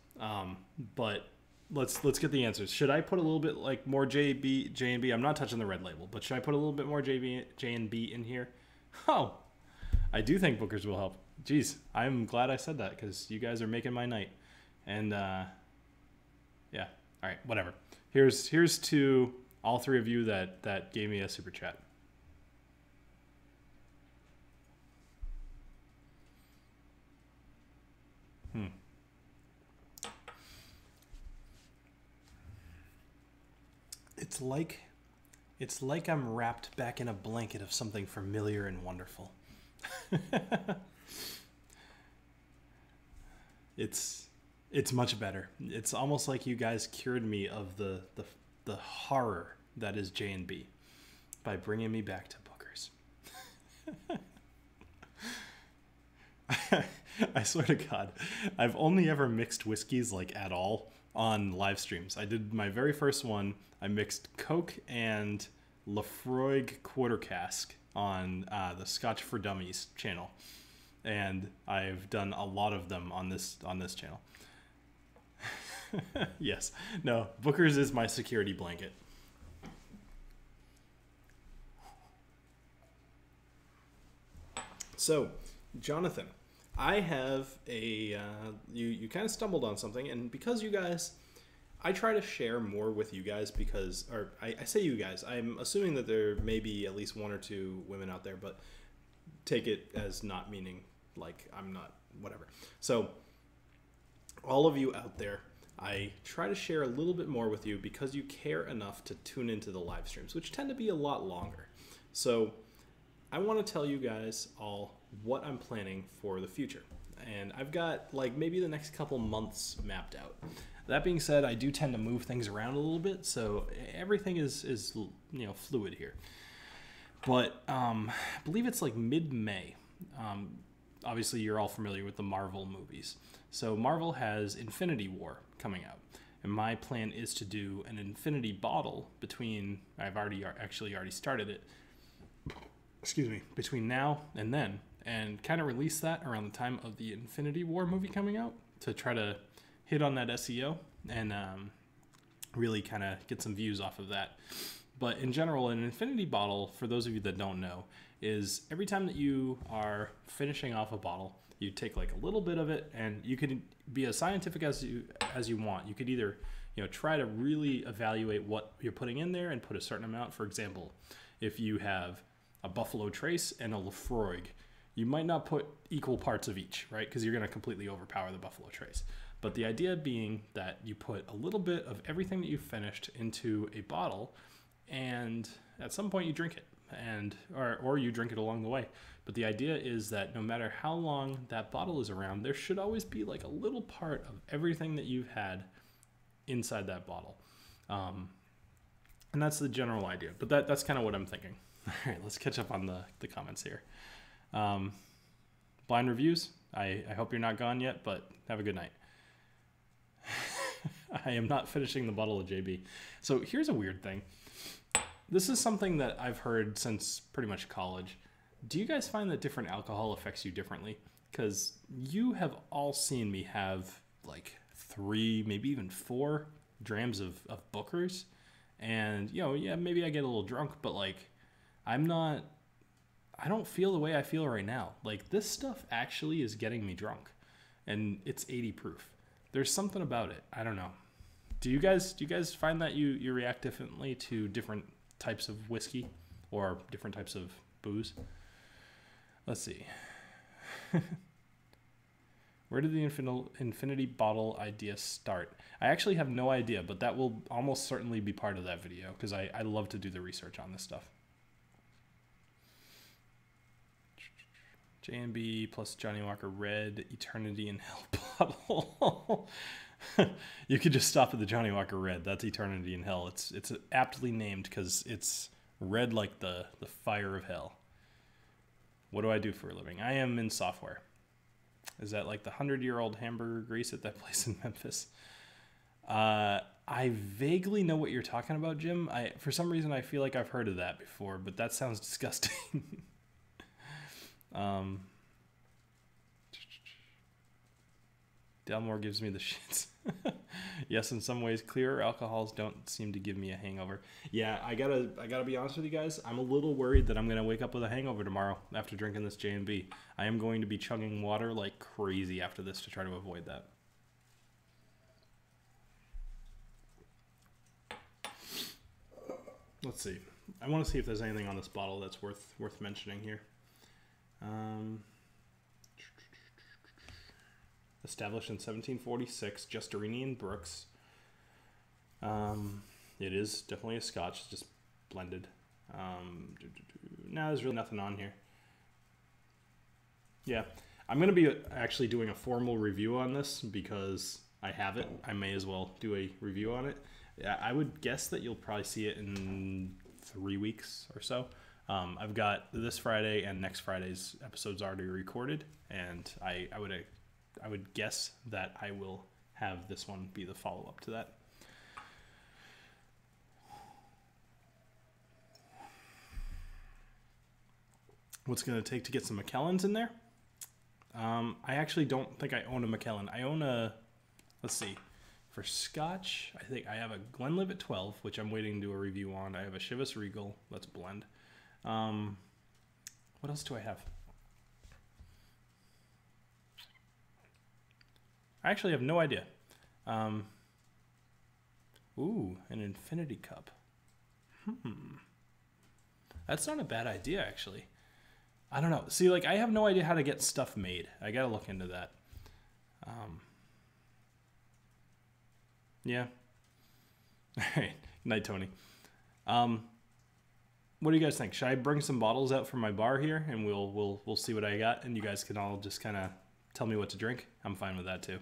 But let's get the answers. Should I put a little bit like more J and B? I'm not touching the red label, but should I put a little bit more J and B in here? Oh, I do think Booker's will help. Jeez, I'm glad I said that because you guys are making my night. And yeah, all right, whatever. Here's to all three of you that gave me a super chat. It's like I'm wrapped back in a blanket of something familiar and wonderful. It's much better. It's almost like you guys cured me of the horror that is J&B by bringing me back to Booker's. I swear to God, I've only ever mixed whiskeys like at all on live streams. I did my very first one. I mixed Coke and Lafroig Quarter Cask on the Scotch for Dummies channel, and I've done a lot of them on this channel. Yes, no, Booker's is my security blanket. So, Jonathan, I have a you kind of stumbled on something, and because you guys, I try to share more with you guys because, or I say you guys, I'm assuming that there may be at least one or two women out there, but take it as not meaning like I'm not, whatever. So all of you out there, I try to share a little bit more with you because you care enough to tune into the live streams, which tend to be a lot longer. So I want to tell you guys all what I'm planning for the future. And I've got like maybe the next couple months mapped out. That being said, I do tend to move things around a little bit, so everything is you know, fluid here. But I believe it's like mid-May. Obviously, you're all familiar with the Marvel movies. So Marvel has Infinity War coming out. And my plan is to do an Infinity Bottle between, I've already started it. excuse me, between now and then, and kind of release that around the time of the Infinity War movie coming out to try to hit on that SEO and really kind of get some views off of that. But in general, an infinity bottle, for those of you that don't know, is every time that you are finishing off a bottle, you take like a little bit of it, and you can be as scientific as you want. You could either, try to really evaluate what you're putting in there and put a certain amount. For example, if you have a Buffalo Trace and a Lafroig, you might not put equal parts of each, right? Because you're going to completely overpower the Buffalo Trace. But the idea being that you put a little bit of everything that you've finished into a bottle, and at some point you drink it, or you drink it along the way. But the idea is that no matter how long that bottle is around, there should always be like a little part of everything that you've had inside that bottle. And that's the general idea. But that's kind of what I'm thinking. All right, let's catch up on the comments here. Blind reviews. I hope you're not gone yet, but have a good night. I am not finishing the bottle of JB. So here's a weird thing. This is something that I've heard since pretty much college. Do you guys find that different alcohol affects you differently? Because you have all seen me have like 3, maybe even 4 drams of Booker's. And, maybe I get a little drunk, but like, I don't feel the way I feel right now. Like, this stuff actually is getting me drunk, and it's 80 proof. There's something about it. I don't know. Do you guys find that you react differently to different types of whiskey or different types of booze? Let's see. Where did the infinity bottle idea start? I actually have no idea, but that will almost certainly be part of that video because I love to do the research on this stuff. J&B plus Johnnie Walker Red Eternity in Hell bottle. You could just stop at the Johnnie Walker Red. That's Eternity in Hell. It's aptly named because it's red like the fire of hell. What do I do for a living? I am in software. Is that like the 100-year-old hamburger grease at that place in Memphis? I vaguely know what you're talking about, Jim. For some reason, I feel like I've heard of that before, but that sounds disgusting. Delmore gives me the shits. Yes, in some ways, clearer alcohols don't seem to give me a hangover. Yeah, I gotta be honest with you guys. I'm a little worried that I'm gonna wake up with a hangover tomorrow after drinking this J&B. I am going to be chugging water like crazy after this to try to avoid that. Let's see. I want to see if there's anything on this bottle that's worth mentioning here. Established in 1746, Justerini and Brooks. It is definitely a Scotch, just blended. No, there's really nothing on here. Yeah, I'm going to be actually doing a formal review on this because I have it. I may as well do a review on it. I would guess that you'll probably see it in 3 weeks or so. I've got this Friday and next Friday's episodes already recorded, and I would guess that I will have this one be the follow-up to that. What's going to take to get some Macellans in there? I actually don't think I own a Macallan. I own a, let's see, for Scotch, I think I have a Glenlivet 12, which I'm waiting to do a review on. I have a Chivas Regal, that's blend. What else do I have? I actually have no idea. Ooh, an infinity cup. That's not a bad idea, actually. I don't know. See, like, I have no idea how to get stuff made. I gotta look into that. Yeah. All right. Night, Tony. What do you guys think? Should I bring some bottles out from my bar here, and we'll see what I got, and you guys can all just kind of tell me what to drink? I'm fine with that too.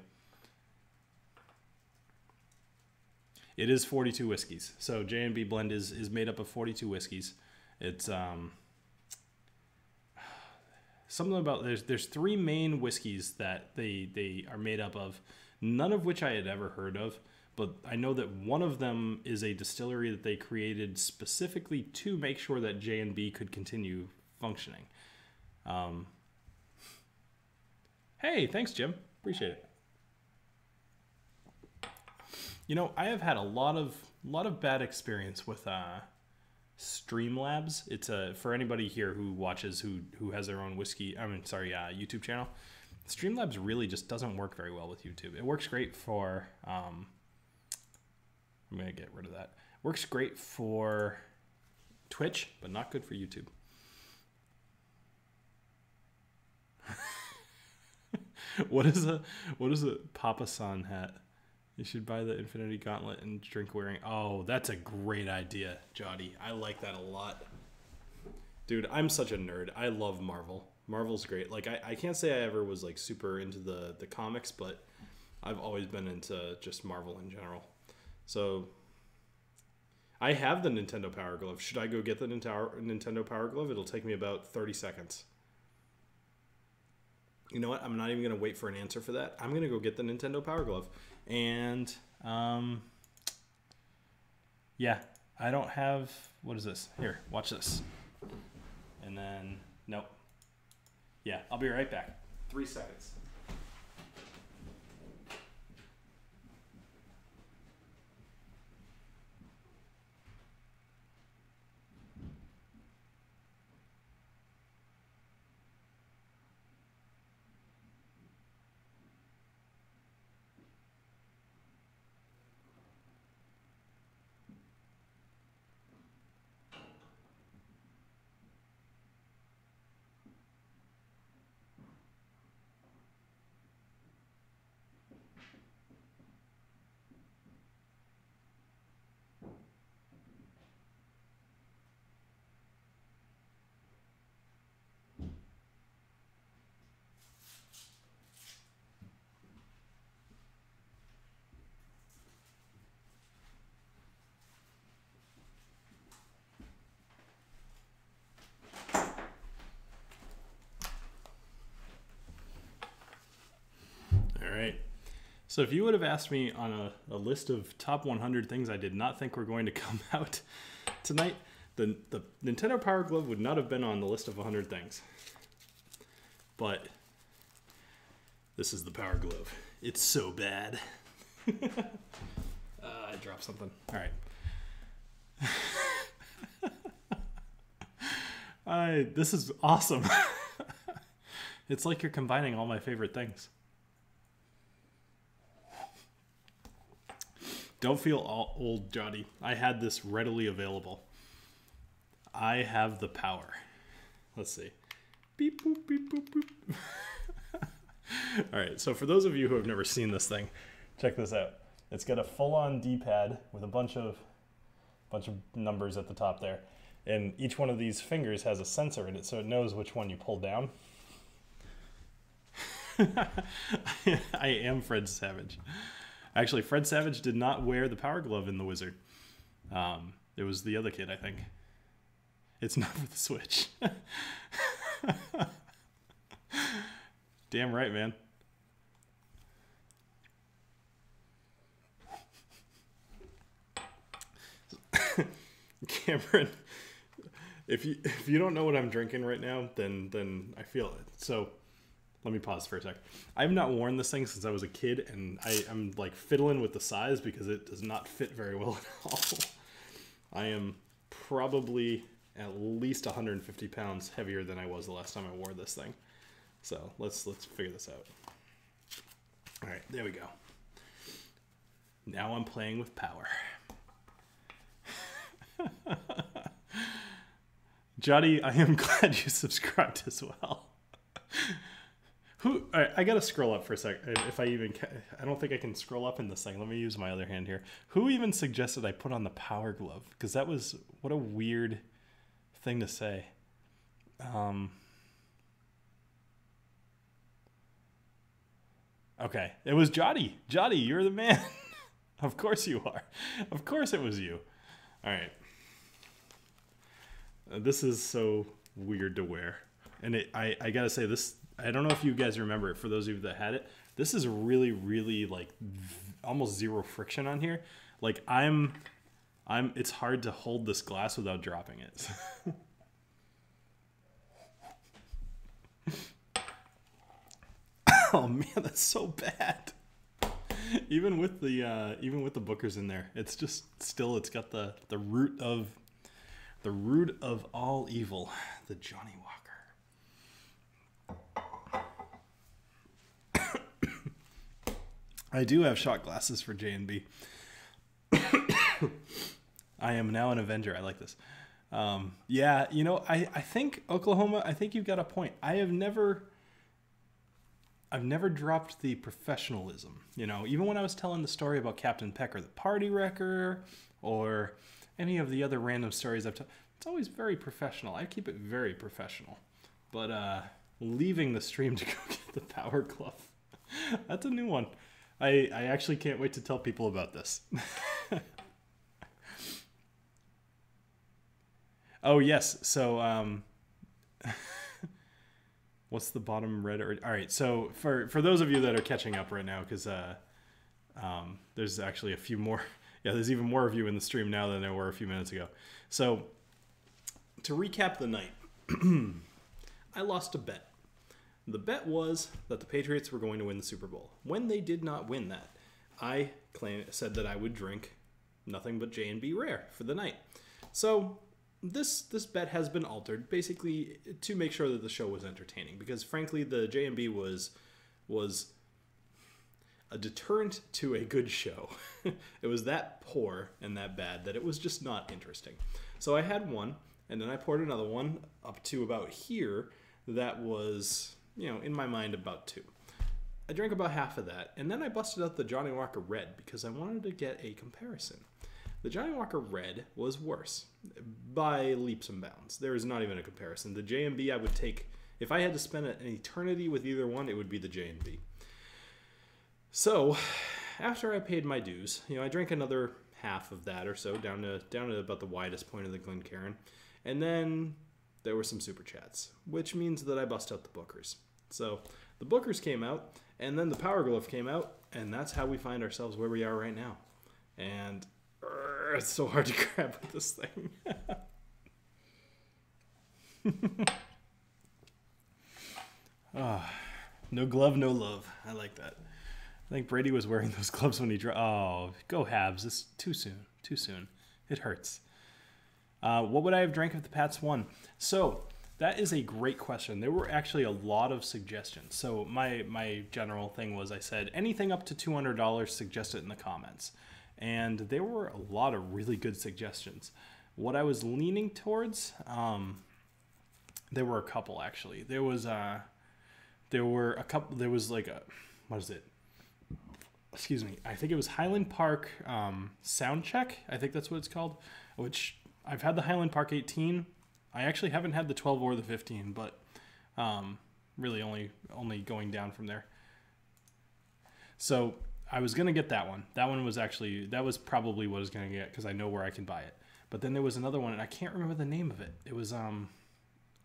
It is 42 whiskeys. So J&B blend is made up of 42 whiskeys. It's something about there's 3 main whiskeys that they are made up of, none of which I had ever heard of, but I know that one of them is a distillery that they created specifically to make sure that J&B could continue functioning. Hey, thanks, Jim. Appreciate it. You know, I have had a lot of bad experience with Streamlabs. It's for anybody here who watches who has their own YouTube channel. Streamlabs really just doesn't work very well with YouTube. It works great for I'm gonna get rid of that. Works great for Twitch, but not good for YouTube. What is a Papa San hat? You should buy the Infinity Gauntlet and drink wearing. Oh, that's a great idea, Johnnie. I like that a lot. Dude, I'm such a nerd. I love Marvel. Marvel's great. Like, I can't say I ever was, like, super into the comics, but I've always been into just Marvel in general. So, I have the Nintendo Power Glove. Should I go get the Nintendo Power Glove? It'll take me about 30 seconds. You know what? I'm not even going to wait for an answer for that. I'm going to go get the Nintendo Power Glove. And, yeah, I don't have, what is this? Here, watch this. And then, nope. Yeah, I'll be right back. 3 seconds. So if you would have asked me on a list of top 100 things I did not think were going to come out tonight, the Nintendo Power Glove would not have been on the list of 100 things. But this is the Power Glove. It's so bad. I dropped something. All right. This is awesome. It's like you're combining all my favorite things. Don't feel all old, Johnnie. I had this readily available. I have the power. Let's see. Beep, boop, beep, boop, boop. All right, so for those of you who have never seen this thing, check this out. It's got a full-on D-pad with a bunch of numbers at the top there. And each one of these fingers has a sensor in it, so it knows which one you pull down. I am Fred Savage. Actually, Fred Savage did not wear the Power Glove in The Wizard. It was the other kid, I think. It's not for the Switch. Damn right, man. Cameron, if you don't know what I'm drinking right now, then I feel it. So let me pause for a sec. I've not worn this thing since I was a kid, and I'm like fiddling with the size because it does not fit very well at all. I am probably at least 150 pounds heavier than I was the last time I wore this thing. So let's figure this out. All right, there we go. Now I'm playing with power. Johnnie, I am glad you subscribed as well. All right, I gotta scroll up for a sec. If I don't think I can scroll up in this thing. Let me use my other hand here. Who even suggested I put on the Power Glove? Because that was, what a weird thing to say. Okay, it was Johnnie. Johnnie, you're the man. Of course you are. Of course it was you. All right. This is so weird to wear. And I gotta say, this, I don't know if you guys remember it, for those of you that had it, this is really, really like almost zero friction on here. Like it's hard to hold this glass without dropping it. Oh man, that's so bad. Even with the Bookers in there, it's just still, it's got the root of all evil, the Johnnie Walker. I do have shot glasses for J&B. I am now an Avenger. I like this. Yeah, you know, I think Oklahoma, I think you've got a point. I've never dropped the professionalism. You know, even when I was telling the story about Captain Pecker, the party wrecker, or any of the other random stories I've told, it's always very professional. I keep it very professional. But leaving the stream to go get the power glove, that's a new one. I actually can't wait to tell people about this. Oh, yes. So, what's the bottom red? All right. So for those of you that are catching up right now, because there's actually a few more. Yeah, there's even more of you in the stream now than there were a few minutes ago. So to recap the night, I lost a bet. The bet was that the Patriots were going to win the Super Bowl. When they did not win that, I said that I would drink nothing but J&B Rare for the night. So this bet has been altered, basically to make sure that the show was entertaining, because frankly the J&B was a deterrent to a good show. It was that poor and that bad that it was just not interesting. So I had one, and then I poured another one up to about here that was, you know, in my mind about 2. I drank about half of that, and then I busted out the Johnnie Walker Red because I wanted to get a comparison. The Johnnie Walker Red was worse by leaps and bounds. There is not even a comparison. The J&B I would take, if I had to spend an eternity with either one, it would be the J&B. So after I paid my dues, you know, I drank another half of that or so down to about the widest point of the Glen, and then there were some super chats, which means that I bust out the Bookers. So the Bookers came out, and then the Power Glove came out, and that's how we find ourselves where we are right now. And it's so hard to grab with this thing. No glove, no love. I like that. I think Brady was wearing those gloves when he oh, go Habs. It's too soon. Too soon. It hurts. What would I have drank if the Pats won? So that is a great question. There were actually a lot of suggestions. So my general thing was, I said anything up to $200, suggest it in the comments. And there were a lot of really good suggestions. What I was leaning towards, there were a couple actually. There was like a, what is it? Excuse me. I think it was Highland Park Sound Check. I think that's what it's called. Which I've had the Highland Park 18. I actually haven't had the 12 or the 15, but really only going down from there. So I was going to get that one. That one was actually, that was probably what I was going to get because I know where I can buy it. But then there was another one, and I can't remember the name of it. It was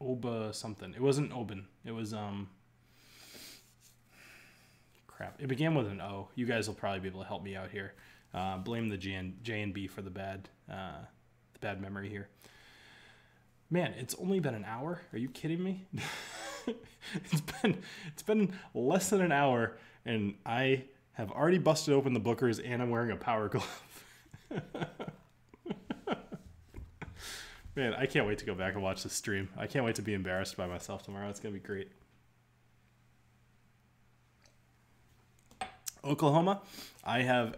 Oba something. It wasn't Oban. It was crap. It began with an O. You guys will probably be able to help me out here. Blame the J&B for the bad memory here. Man, it's only been an hour. Are you kidding me? It's been less than an hour, and I have already busted open the Bookers, and I'm wearing a Power Glove. Man, I can't wait to go back and watch this stream. I can't wait to be embarrassed by myself tomorrow. It's going to be great. Oklahoma, I have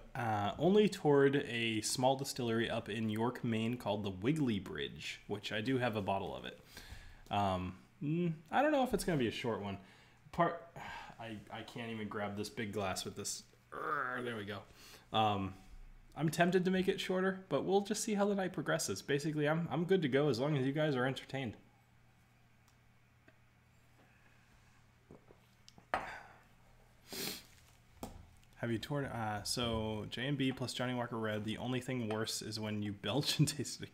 only toured a small distillery up in York, Maine called the Wiggly Bridge, which I do have a bottle of it. I don't know if it's going to be a short one. I can't even grab this big glass with this. There we go. I'm tempted to make it shorter, but we'll just see how the night progresses. Basically, I'm good to go as long as you guys are entertained. Have you toured? So J&B plus Johnnie Walker Red. The only thing worse is when you belch and taste it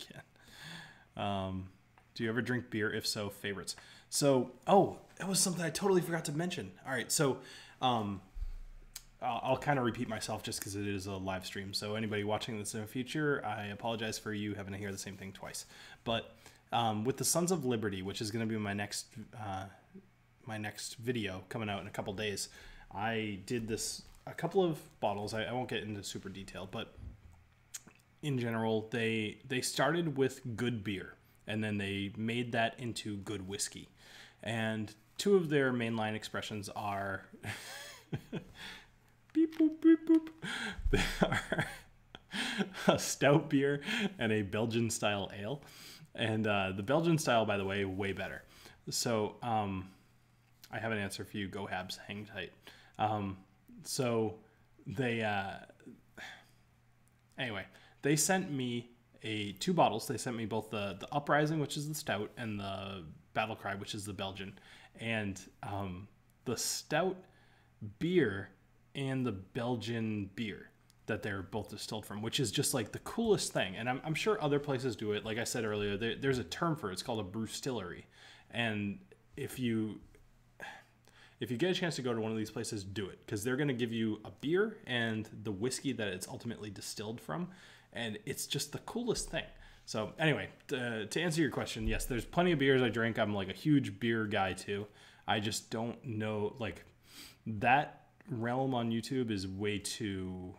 again. Do you ever drink beer? If so, favorites. So, that was something I totally forgot to mention. All right, so I'll kind of repeat myself just because it is a live stream. So anybody watching this in the future, I apologize for you having to hear the same thing twice. But with the Sons of Liberty, which is going to be my next video coming out in a couple days, I did this a couple of bottles. I won't get into super detail, but in general, they started with good beer, and then they made that into good whiskey. And two of their mainline expressions are beep boop beep boop. They are a stout beer and a Belgian style ale. And the Belgian style, by the way, way better. So I have an answer for you. Go Habs, hang tight. So they anyway, they sent me two bottles. They sent me both the Uprising, which is the stout, and the Battle Cry, which is the Belgian. And the stout beer and the Belgian beer that they're both distilled from, which is just like the coolest thing. And I'm sure other places do it. Like I said earlier, there's a term for it. It's called a brewstillery. And if you get a chance to go to one of these places, do it, because they're going to give you a beer and the whiskey that it's ultimately distilled from. And it's just the coolest thing. So anyway, to answer your question, yes, there's plenty of beers I drink. I'm like a huge beer guy too. I just don't know, like, that realm on YouTube is way too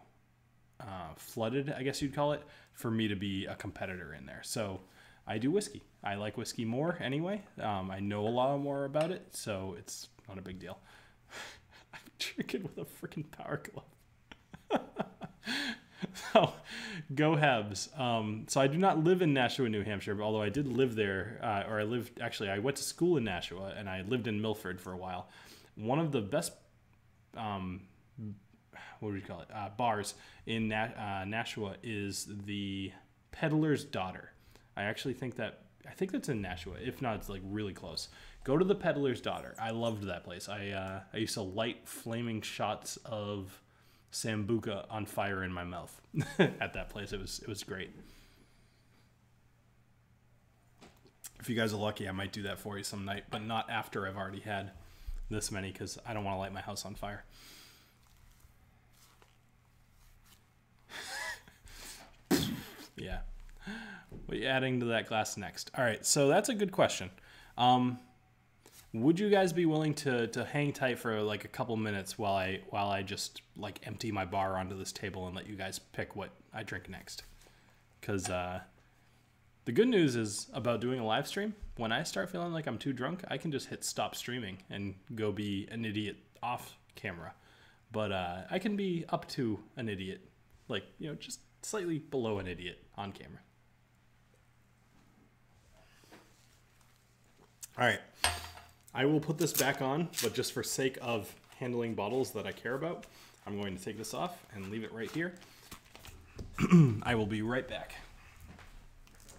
flooded, I guess you'd call it, for me to be a competitor in there. So I do whiskey. I like whiskey more anyway. I know a lot more about it, so it's not a big deal. I'm drinking with a freaking Power Glove. So, go Habs. So I do not live in Nashua, New Hampshire, but although I did live there, I went to school in Nashua, and I lived in Milford for a while. One of the best, what do you call it, bars in Nashua is the Peddler's Daughter. I think that's in Nashua. If not, it's like really close. Go to the Peddler's Daughter. I loved that place. I used to light flaming shots of Sambuca on fire in my mouth at that place. It was great. If you guys are lucky, I might do that for you some night, but not after I've already had this many, because I don't want to light my house on fire. Yeah. What are you adding to that glass next? All right, so that's a good question. Would you guys be willing to hang tight for like a couple minutes while I just like empty my bar onto this table and let you guys pick what I drink next? Because the good news is about doing a live stream, when I start feeling like I'm too drunk, I can just hit stop streaming and go be an idiot off camera. But I can be up to an idiot, like, just slightly below an idiot on camera. All right. I will put this back on, but just for sake of handling bottles that I care about, I'm going to take this off and leave it right here. I will be right back.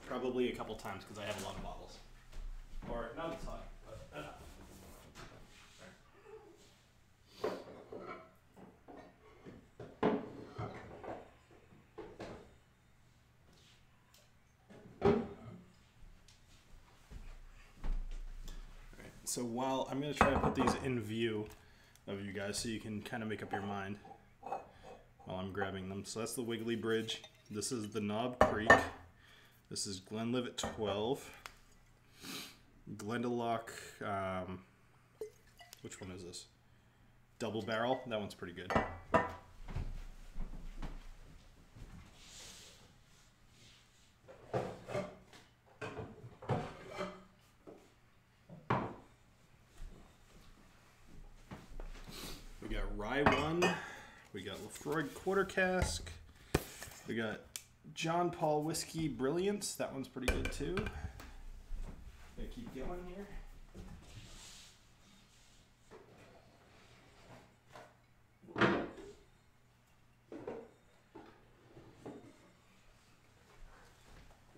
Probably a couple times, because I have a lot of bottles. Or not a ton, but enough. So while I'm going to try to put these in view of you guys so you can kind of make up your mind while I'm grabbing them. So that's the Wiggly Bridge. This is the Knob Creek. This is Glenlivet 12. Glendalough, which one is this? Double Barrel. That one's pretty good. Rye 1, we got Lefroy Quarter Cask, we got John Paul Whiskey Brilliance, that one's pretty good too. Gonna keep going here.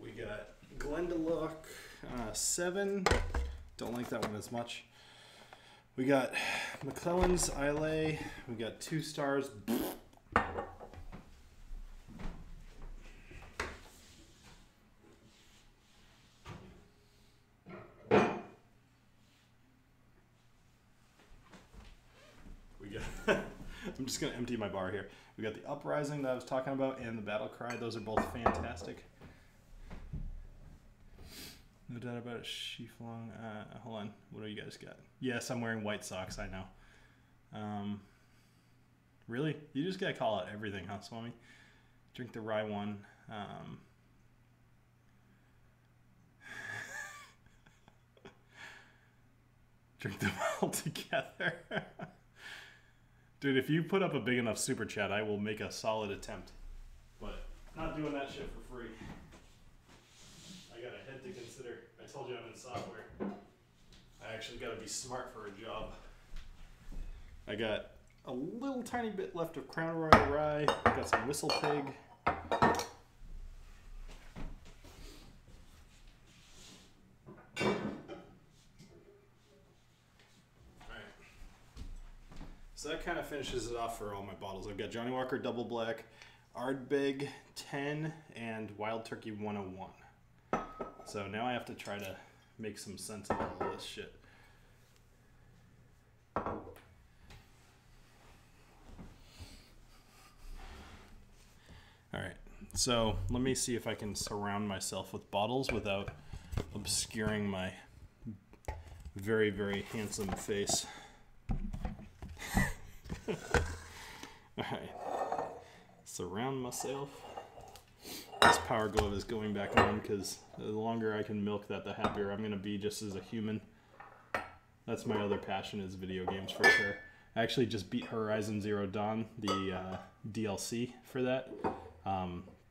We got Glendalough 7, don't like that one as much. We got McClellan's Islay. We got 2 stars. We got I'm just going to empty my bar here. We got the Uprising that I was talking about and the Battle Cry. Those are both fantastic. No doubt about it. Shiflong. Hold on. What do you guys got? Yes, I'm wearing white socks. I know. Really? You just gotta call out everything, huh, Swami? Drink the rye one. Drink them all together. Dude, if you put up a big enough super chat, I will make a solid attempt. But not doing that shit for free. I got a head to consider. I told you I'm in software. I actually got to be smart for a job. I got a little tiny bit left of Crown Royal Rye. Got some Whistle Pig. So that kind of finishes it off for all my bottles. I've got Johnnie Walker Double Black, Ardbeg 10, and Wild Turkey 101. So now I have to try to make some sense of all this shit. Alright, so let me see if I can surround myself with bottles without obscuring my very, very handsome face. Alright, surround myself. This power glove is going back on because the longer I can milk that, the happier I'm going to be just as a human. That's my other passion, is video games for sure. I actually just beat Horizon Zero Dawn, the DLC for that,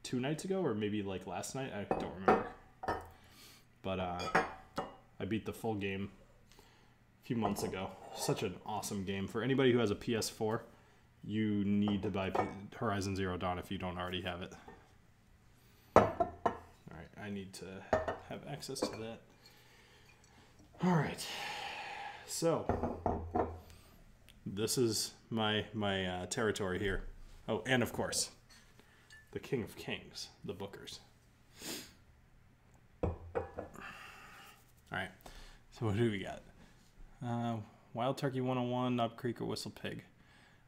2 nights ago, or maybe like last night, I don't remember. But I beat the full game a few months ago. Such an awesome game. For anybody who has a PS4, you need to buy Horizon Zero Dawn if you don't already have it. Alright, I need to have access to that. Alright, so this is my territory here. Oh, and of course, the King of Kings, the Bookers. Alright, so what do we got? Wild Turkey 101, Knob Creek, or Whistle Pig.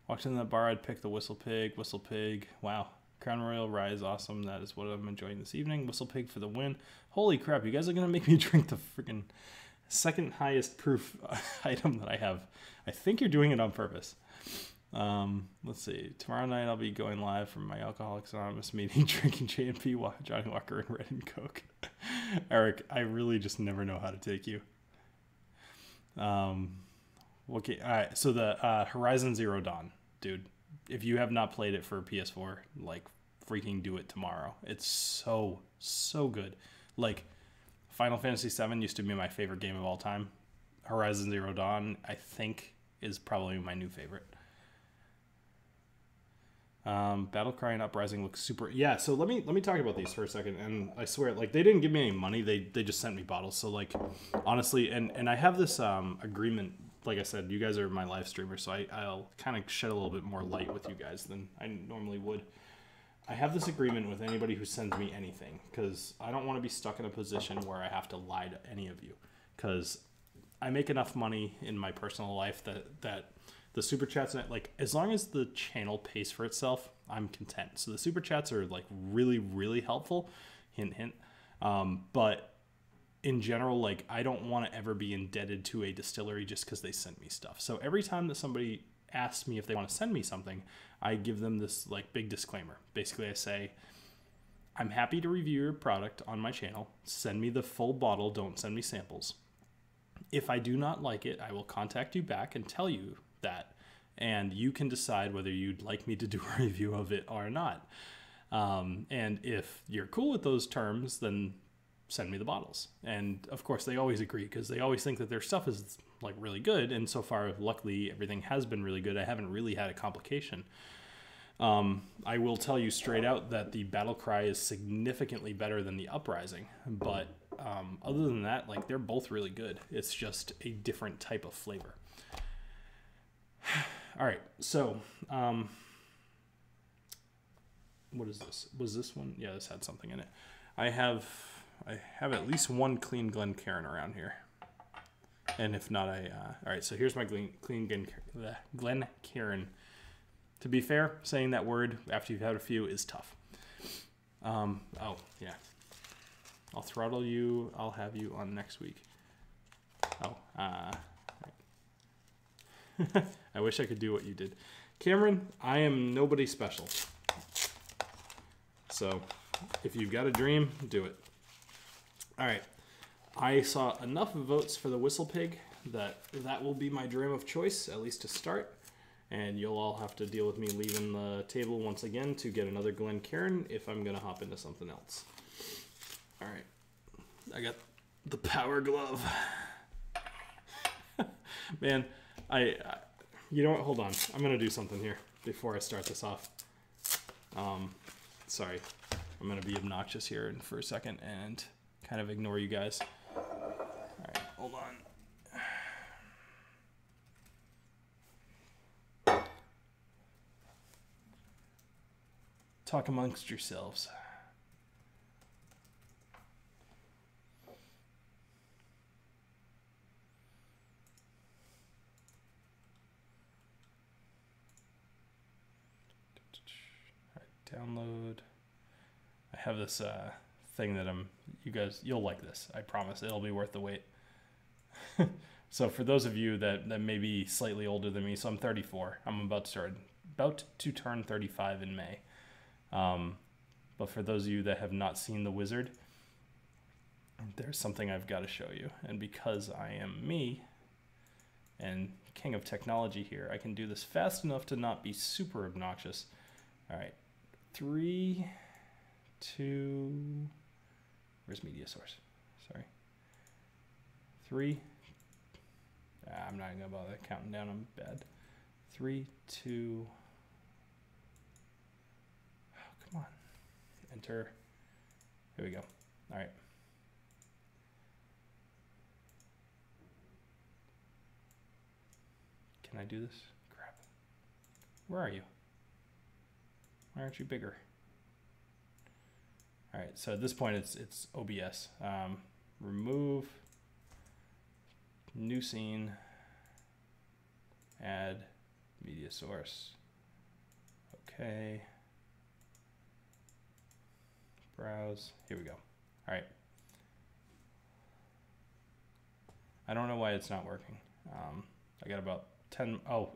Walked in that bar, I'd pick the Whistle Pig. Whistle Pig, wow. Crown Royal Rye is awesome. That is what I'm enjoying this evening. Whistle Pig for the win. Holy crap, you guys are going to make me drink the freaking second highest proof item that I have. I think you're doing it on purpose. Let's see. Tomorrow night I'll be going live from my Alcoholics Anonymous meeting, drinking J&P, Johnnie Walker, and Red and Coke. Eric, I really just never know how to take you. Okay, alright, so the Horizon Zero Dawn, dude, if you have not played it for PS4, like, freaking do it tomorrow. It's so good. Like, Final Fantasy VII used to be my favorite game of all time. Horizon Zero Dawn, I think, is probably my new favorite. Battlecry and Uprising looks super. Yeah, so let me talk about these for a second. And I swear, like, they didn't give me any money. They just sent me bottles. So, like, honestly, and I have this agreement. Like I said, you guys are my live streamers, so I'll kind of shed a little bit more light with you guys than I normally would. I have this agreement with anybody who sends me anything, because I don't want to be stuck in a position where I have to lie to any of you, because I make enough money in my personal life that the super chats, like, as long as the channel pays for itself, I'm content. So the super chats are, like, really, really helpful. Hint, hint. But in general, like, I don't want to ever be indebted to a distillery just because they sent me stuff. So every time that somebody asks me if they want to send me something, I give them this, like, big disclaimer. Basically, I say, I'm happy to review your product on my channel. Send me the full bottle. Don't send me samples. If I do not like it, I will contact you back and tell you that. And you can decide whether you'd like me to do a review of it or not. And if you're cool with those terms, then send me the bottles. And of course they always agree, because they always think that their stuff is, like, really good, and so far luckily everything has been really good. I haven't really had a complication. I will tell you straight out that the Battlecry is significantly better than the Uprising, but other than that, like, they're both really good. It's just a different type of flavor. All right, so what is this? Was this one? Yeah, this had something in it. I have at least one clean Glen Cairn around here. And if not, all right, so here's my clean Glen Cairn. To be fair, saying that word after you've had a few is tough. Oh, yeah. I'll throttle you. I'll have you on next week. Oh, I wish I could do what you did. Cameron, I am nobody special. So if you've got a dream, do it. All right. I saw enough votes for the Whistle Pig that will be my dream of choice, at least to start. And you'll all have to deal with me leaving the table once again to get another Glen Cairn if I'm going to hop into something else. All right. I got the Power Glove. Man, you know what? Hold on. I'm going to do something here before I start this off. Sorry. I'm going to be obnoxious here for a second and kind of ignore you guys. All right, hold on. Talk amongst yourselves. All right, download. I have this thing that you'll like this. I promise it'll be worth the wait. So for those of you that may be slightly older than me, so I'm 34. I'm about to turn 35 in May. But for those of you that have not seen The Wizard, there's something I've got to show you. And because I am me and king of technology here, I can do this fast enough to not be super obnoxious. All right, 3, 2, where's media source? Sorry. 3, I'm not gonna bother counting down, I'm bad. 3, 2, oh, come on. Enter. Here we go. All right. Can I do this? Crap. Where are you? Why aren't you bigger? All right, so at this point it's OBS. Remove, new scene, add media source. Okay. Browse. Here we go. All right. I don't know why it's not working. I got about 10. Oh,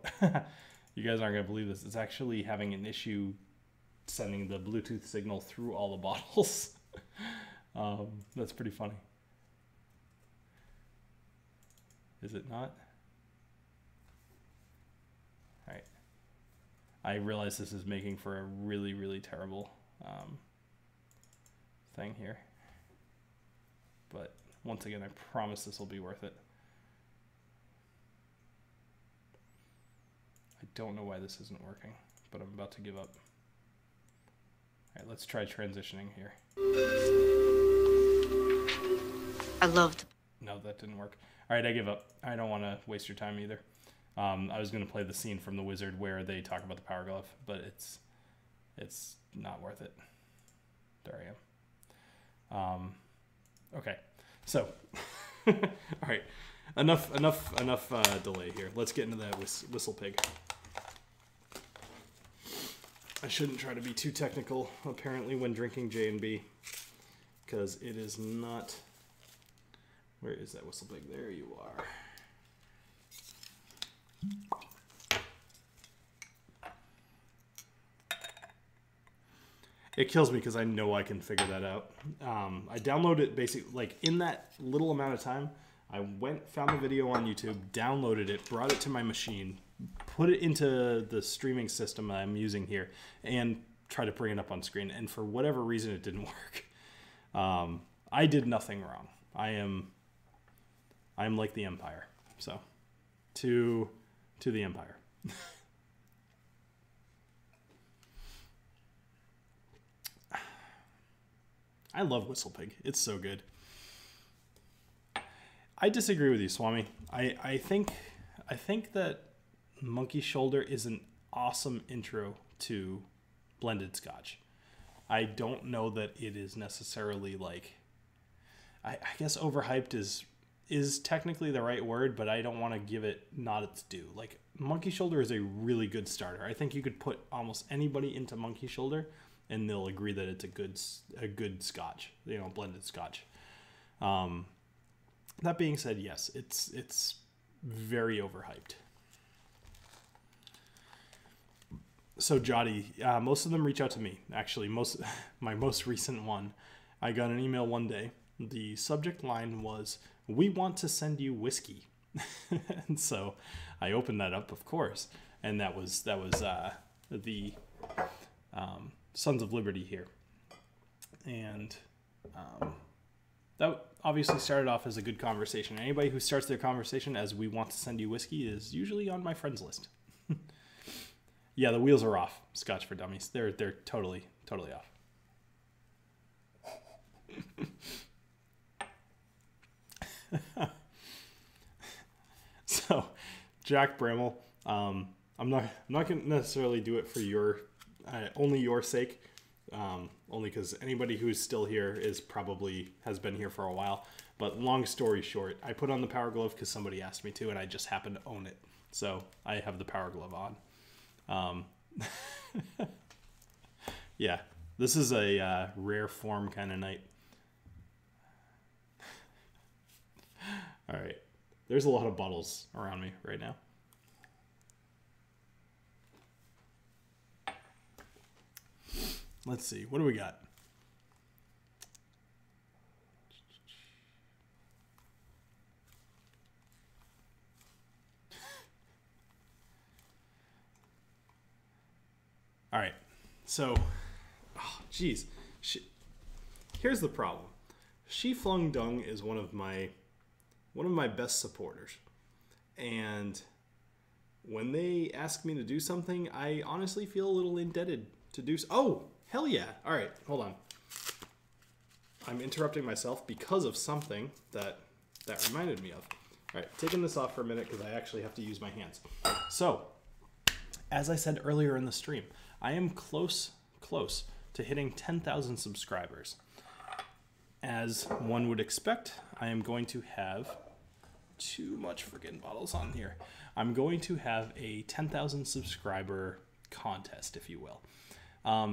you guys aren't gonna believe this. It's actually having an issue sending the Bluetooth signal through all the bottles. That's pretty funny. Is it not? All right. I realize this is making for a really, really terrible thing here. But once again, I promise this will be worth it. I don't know why this isn't working, but I'm about to give up. All right, let's try transitioning here. I loved. No, that didn't work. All right, I give up. I don't want to waste your time either. I was going to play the scene from The Wizard where they talk about the Power Glove, but it's not worth it. There I am. Okay, so all right, enough delay here. Let's get into that Whistle Pig. I shouldn't try to be too technical, apparently, when drinking J&B, because it is not... Where is that Whistle Pig? There you are. It kills me because I know I can figure that out. I downloaded it basically, like, in that little amount of time, I found the video on YouTube, downloaded it, brought it to my machine, put it into the streaming system I'm using here, and try to bring it up on screen. And for whatever reason, it didn't work. I did nothing wrong. I'm like the Empire. So, to the Empire. I love Whistle Pig. It's so good. I disagree with you, Swami. I think that Monkey Shoulder is an awesome intro to blended Scotch. I don't know that it is necessarily like, I guess overhyped is technically the right word, but I don't want to give it not its due. Like, Monkey Shoulder is a really good starter. I think you could put almost anybody into Monkey Shoulder and they'll agree that it's a good Scotch, blended Scotch. That being said, yes, it's very overhyped. So Johnnie, most of them reach out to me. Actually, my most recent one, I got an email one day. The subject line was, "We want to send you whiskey." And so I opened that up, of course, and that was the Sons of Liberty here, and that obviously started off as a good conversation. Anybody who starts their conversation as "we want to send you whiskey" is usually on my friends list. Yeah, the wheels are off. Scotch for Dummies. They're totally off. So, Jack Bramall, I'm not going to necessarily do it for only your sake, only because anybody who's still here has been here for a while. But long story short, I put on the Power Glove because somebody asked me to, and I just happened to own it. So I have the Power Glove on. Yeah, this is a rare form kind of night. All right, there's a lot of bottles around me right now. Let's see, what do we got? All right, so, geez, here's the problem. She Flung Dung is one of my best supporters, and when they ask me to do something, I honestly feel a little indebted to do so. Oh, hell yeah! All right, hold on. I'm interrupting myself because of something that reminded me of. All right, taking this off for a minute because I actually have to use my hands. So, as I said earlier in the stream, I am close to hitting 10,000 subscribers. As one would expect, I am going to have too much freaking bottles on here. I'm going to have a 10,000 subscriber contest, if you will.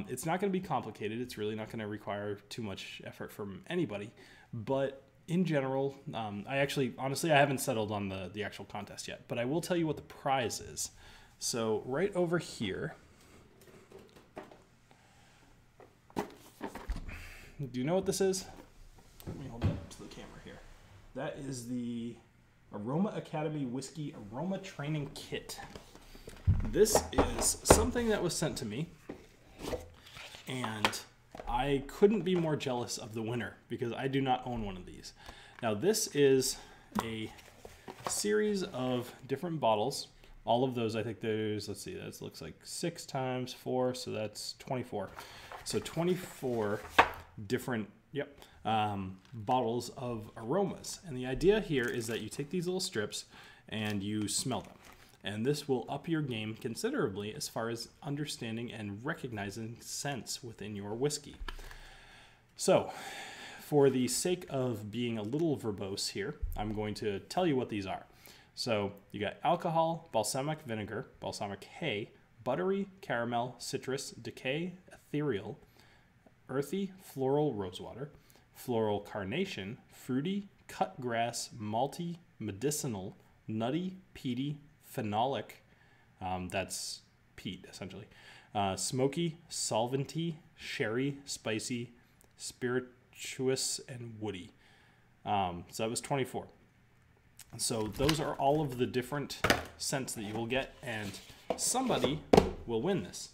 It's not going to be complicated. It's really not going to require too much effort from anybody. But in general, honestly, I haven't settled on the actual contest yet. But I will tell you what the prize is. So right over here. Do you know what this is? Let me hold that up to the camera here. That is the Aroma Academy Whiskey Aroma Training Kit. This is something that was sent to me, and I couldn't be more jealous of the winner because I do not own one of these. Now, this is a series of different bottles. All of those, I think there's, let's see, that looks like 6 times 4, so that's 24. So 24 different bottles of aromas, and the idea here is that you take these little strips and you smell them, and this will up your game considerably as far as understanding and recognizing scents within your whiskey. So for the sake of being a little verbose here, I'm going to tell you what these are. So you got alcohol, balsamic vinegar, balsamic hay, buttery, caramel, citrus, decay, ethereal, earthy, floral rosewater, floral carnation, fruity, cut grass, malty, medicinal, nutty, peaty, phenolic, that's peat essentially, smoky, solventy, sherry, spicy, spirituous, and woody. So that was 24. So those are all of the different scents that you will get, and somebody will win this.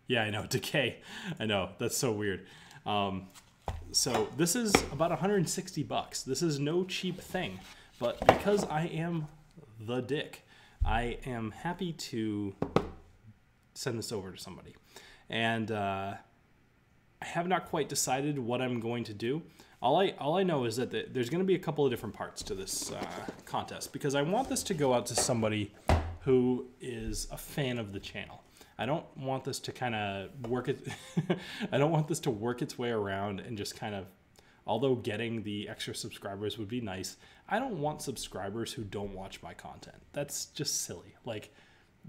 Yeah, I know, decay. I know, that's so weird. So this is about 160 bucks. This is no cheap thing, but because I am the dick, I am happy to send this over to somebody. And I have not quite decided what I'm going to do. All I know is that there's going to be a couple of different parts to this contest, because I want this to go out to somebody who is a fan of the channel. I don't want this to kind of work it. I don't want this to work its way around and just kind of, although getting the extra subscribers would be nice, I don't want subscribers who don't watch my content. That's just silly. Like,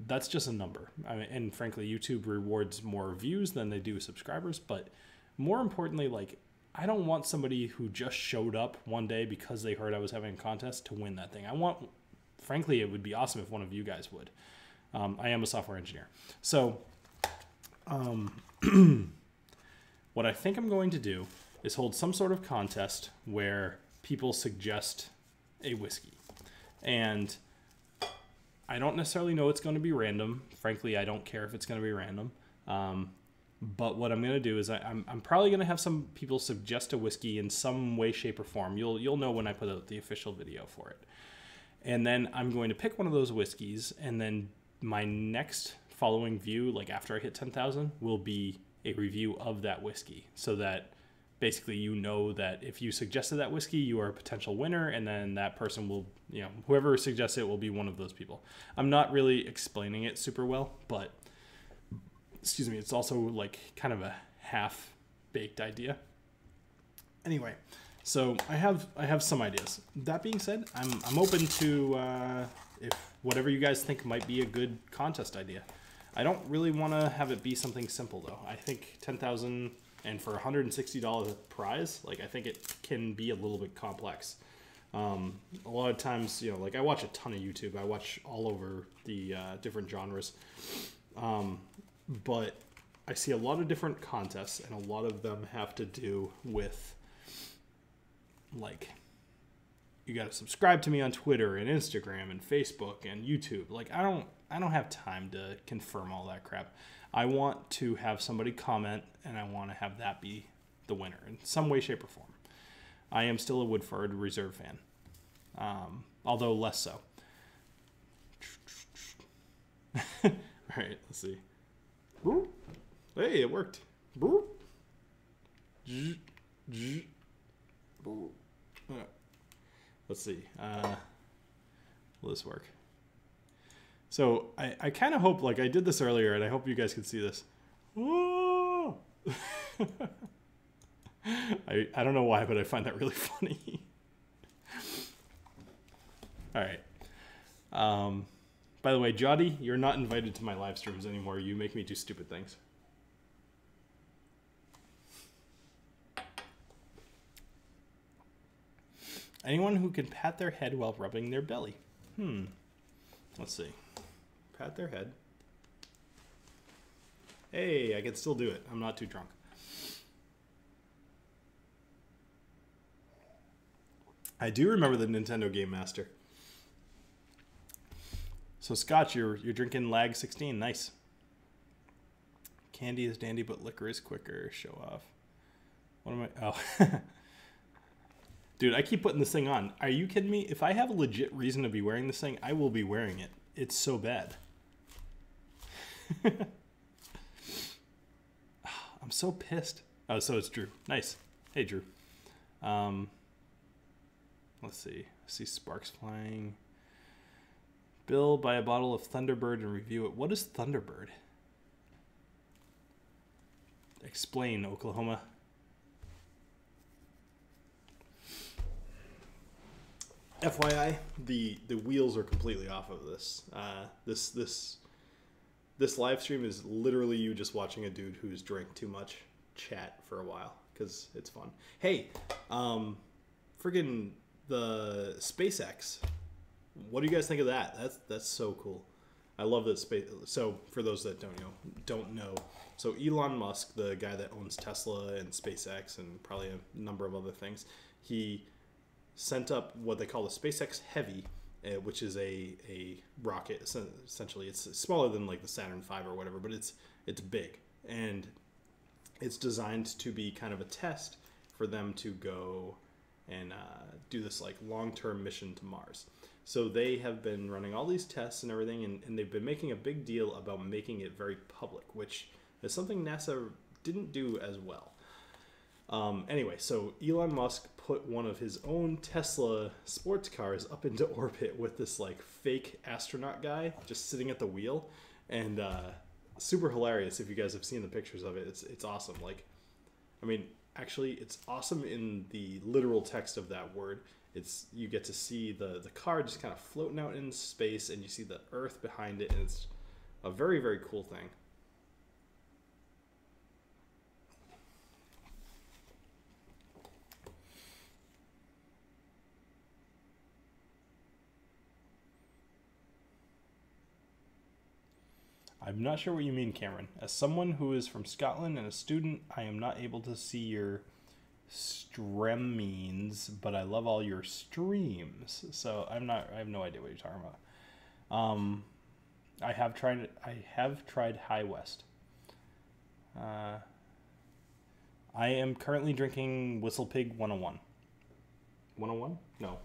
that's just a number. I mean, and frankly, YouTube rewards more views than they do subscribers. But more importantly, like, I don't want somebody who just showed up one day because they heard I was having a contest to win that thing. I want frankly, it would be awesome if one of you guys would. I am a software engineer. So what I think I'm going to do is hold some sort of contest where people suggest a whiskey. And I don't necessarily know it's going to be random. Frankly, I don't care if it's going to be random. But what I'm going to do is I'm probably going to have some people suggest a whiskey in some way, shape, or form. You'll know when I put out the official video for it. And then I'm going to pick one of those whiskeys, and then my next following view, like after I hit 10,000, will be a review of that whiskey, so that basically you know that if you suggested that whiskey, you are a potential winner, and then that person will, whoever suggests it will be one of those people. I'm not really explaining it super well, but excuse me, it's also like kind of a half-baked idea. Anyway, so I have some ideas. That being said, I'm open to if whatever you guys think might be a good contest idea. I don't really want to have it be something simple though. I think 10,000 and for $160 prize, like I think it can be a little bit complex. A lot of times, like I watch a ton of YouTube. I watch all over the different genres. But I see a lot of different contests, and a lot of them have to do with, like, you got to subscribe to me on Twitter and Instagram and Facebook and YouTube. Like, I don't have time to confirm all that crap. I want to have somebody comment, and I want to have that be the winner in some way, shape, or form. I am still a Woodford Reserve fan, although less so. All right, let's see. Hey, it worked. Let's see. Will this work? So I kind of hope, like I did this earlier, and I hope you guys can see this. I don't know why, but I find that really funny. All right. By the way, Johnnie, you're not invited to my live streams anymore. You make me do stupid things. Anyone who can pat their head while rubbing their belly. Let's see. Pat their head. Hey, I can still do it. I'm not too drunk. I do remember the Nintendo Game Master. So Scotch, you're drinking Lag 16. Nice. Candy is dandy, but liquor is quicker. Show off. What am I? Oh. Dude, I keep putting this thing on. Are you kidding me? If I have a legit reason to be wearing this thing, I will be wearing it. It's so bad. I'm so pissed. Oh, so it's Drew. Nice. Hey, Drew. Let's see. I see sparks flying. Bill, buy a bottle of Thunderbird and review it. What is Thunderbird? Explain, Oklahoma. FYI, the wheels are completely off of this. This live stream is literally you just watching a dude who's drank too much chat for a while, because it's fun. Hey, friggin' the SpaceX. What do you guys think of that? That's so cool. I love that space. So for those that don't know, so Elon Musk, the guy that owns Tesla and SpaceX and probably a number of other things, he sent up what they call the SpaceX Heavy, which is a rocket. Essentially, it's smaller than like the Saturn V or whatever, but it's big, and it's designed to be kind of a test for them to go and do this like long-term mission to Mars. So they have been running all these tests and everything, and they've been making a big deal about making it very public, which is something NASA didn't do as well. Anyway, so Elon Musk put one of his own Tesla sports cars up into orbit with this like fake astronaut guy just sitting at the wheel, and super hilarious. If you guys have seen the pictures of it, it's awesome. Like, I mean, actually, it's awesome in the literal text of that word. You get to see the car just kind of floating out in space, and you see the Earth behind it, and it's a very, very cool thing. I'm not sure what you mean, Cameron. As someone who is from Scotland and a student, I am not able to see your streamings, but I love all your streams. So I have no idea what you're talking about. I have tried High West. I am currently drinking Whistle Pig 101. 101? No.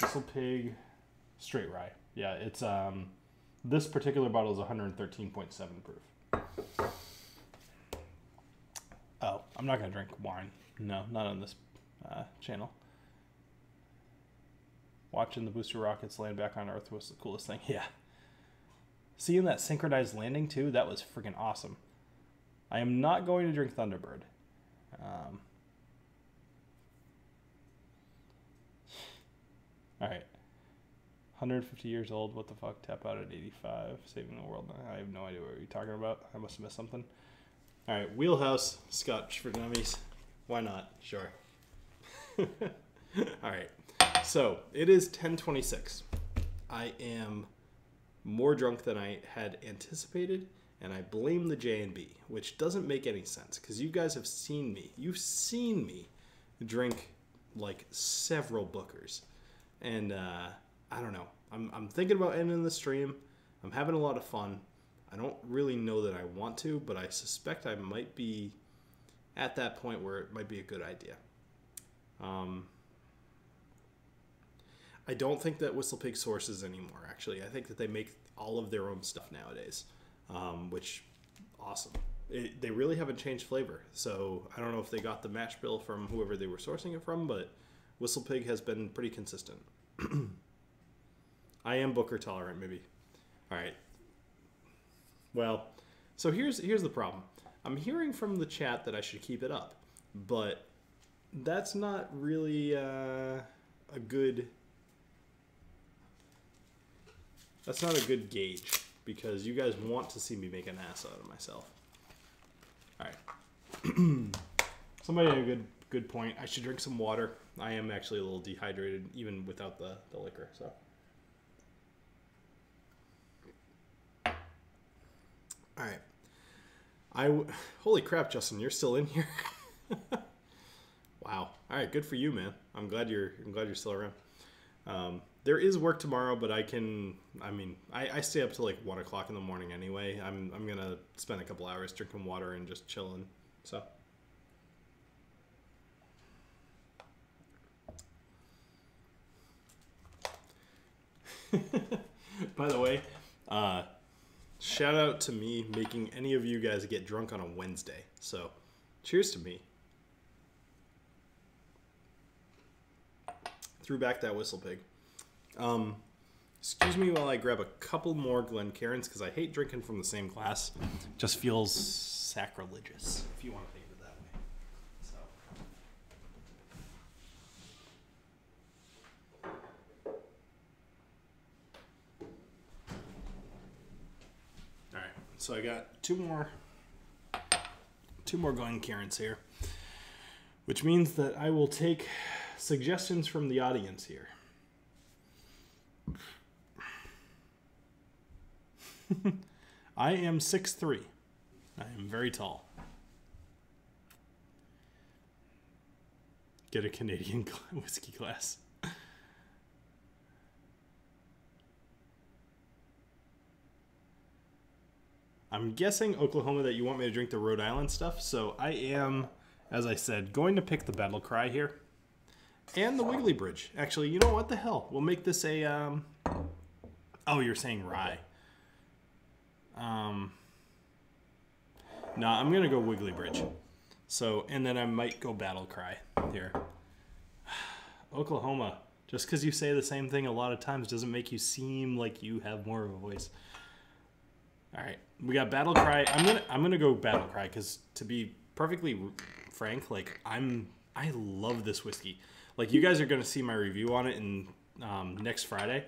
Whistle Pig Straight Rye. Yeah, it's this particular bottle is 113.7 proof. Oh, I'm not gonna drink wine. No, not on this channel. Watching the booster rockets land back on Earth was the coolest thing. Yeah. Seeing that synchronized landing too, that was freaking awesome. I am not going to drink Thunderbird. All right. 150 years old. What the fuck? Tap out at 85. Saving the world. I have no idea what you're talking about. I must have missed something. All right. Wheelhouse Scotch for Dummies. Why not? Sure. All right. So it is 10:26. I am more drunk than I had anticipated, and I blame the J&B, which doesn't make any sense because you guys have seen me. You've seen me drink like several Bookers, and I don't know. I'm thinking about ending the stream. I'm having a lot of fun. I don't really know that I want to, but I suspect I might be at that point where it might be a good idea. I don't think that Whistle Pig sources anymore, actually. I think that they make all of their own stuff nowadays, which, awesome. They really haven't changed flavor, so I don't know if they got the mash bill from whoever they were sourcing it from, but Whistle Pig has been pretty consistent. I am Booker tolerant, maybe. All right. Well, so here's the problem. I'm hearing from the chat that I should keep it up, but that's not really a good... That's not a good gauge, because you guys want to see me make an ass out of myself. All right. Somebody had a good point. I should drink some water. I am actually a little dehydrated, even without the liquor. So. All right. Holy crap, Justin, you're still in here. Wow. All right, good for you, man. I'm glad you're still around. There is work tomorrow, but I stay up till like 1 o'clock in the morning anyway. I'm gonna spend a couple hours drinking water and just chilling. So. By the way, shout out to me making any of you guys get drunk on a Wednesday. So, cheers to me. Threw back that Whistle Pig. Excuse me while I grab a couple more Glencairns, because I hate drinking from the same glass. Just feels sacrilegious, if you want to think of it that way. So. All right, so I got two more Glencairns here, which means that I will take suggestions from the audience here. I am 6'3". I am very tall. Get a Canadian whiskey glass. I'm guessing, Oklahoma, that you want me to drink the Rhode Island stuff, so I am, as I said, going to pick the Battle Cry here. And the Wiggly Bridge. Actually, you know what the hell? We'll make this a, oh, you're saying rye. No, I'm going to go Wiggly Bridge. So, and then I might go Battle Cry here. Oklahoma. Just because you say the same thing a lot of times doesn't make you seem like you have more of a voice. All right, we got Battle Cry. I'm gonna go Battle Cry because, to be perfectly frank, like I love this whiskey. Like, you guys are gonna see my review on it in next Friday,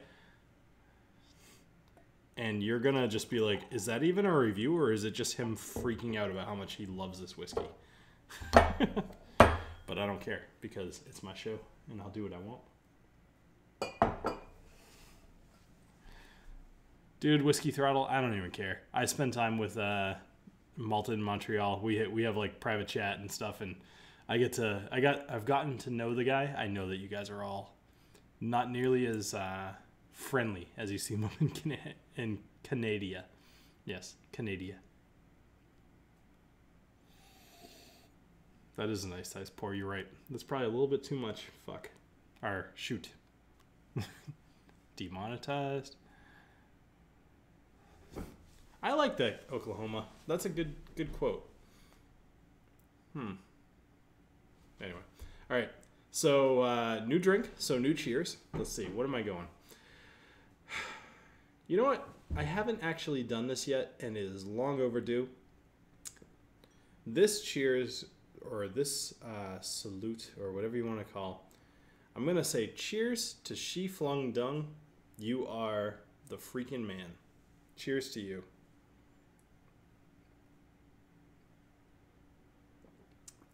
and you're gonna just be like, "Is that even a review, or is it just him freaking out about how much he loves this whiskey?" But I don't care because it's my show, and I'll do what I want. Dude, Whiskey Throttle, I don't even care. I spend time with Malta in Montreal. We have like private chat and stuff, and I've gotten to know the guy. I know that you guys are all not nearly as friendly as you seem up in Canada. Yes, Canada. That is a nice size pour. You're right. That's probably a little bit too much. Fuck. Or shoot. Demonetized. I like that, Oklahoma. That's a good quote. Anyway. All right. So, new drink. So, new cheers. Let's see. What am I going? You know what? I haven't actually done this yet, and it is long overdue. This cheers, or this salute, or whatever you want to call. I'm going to say cheers to Shi Flung Dung. You are the freaking man. Cheers to you.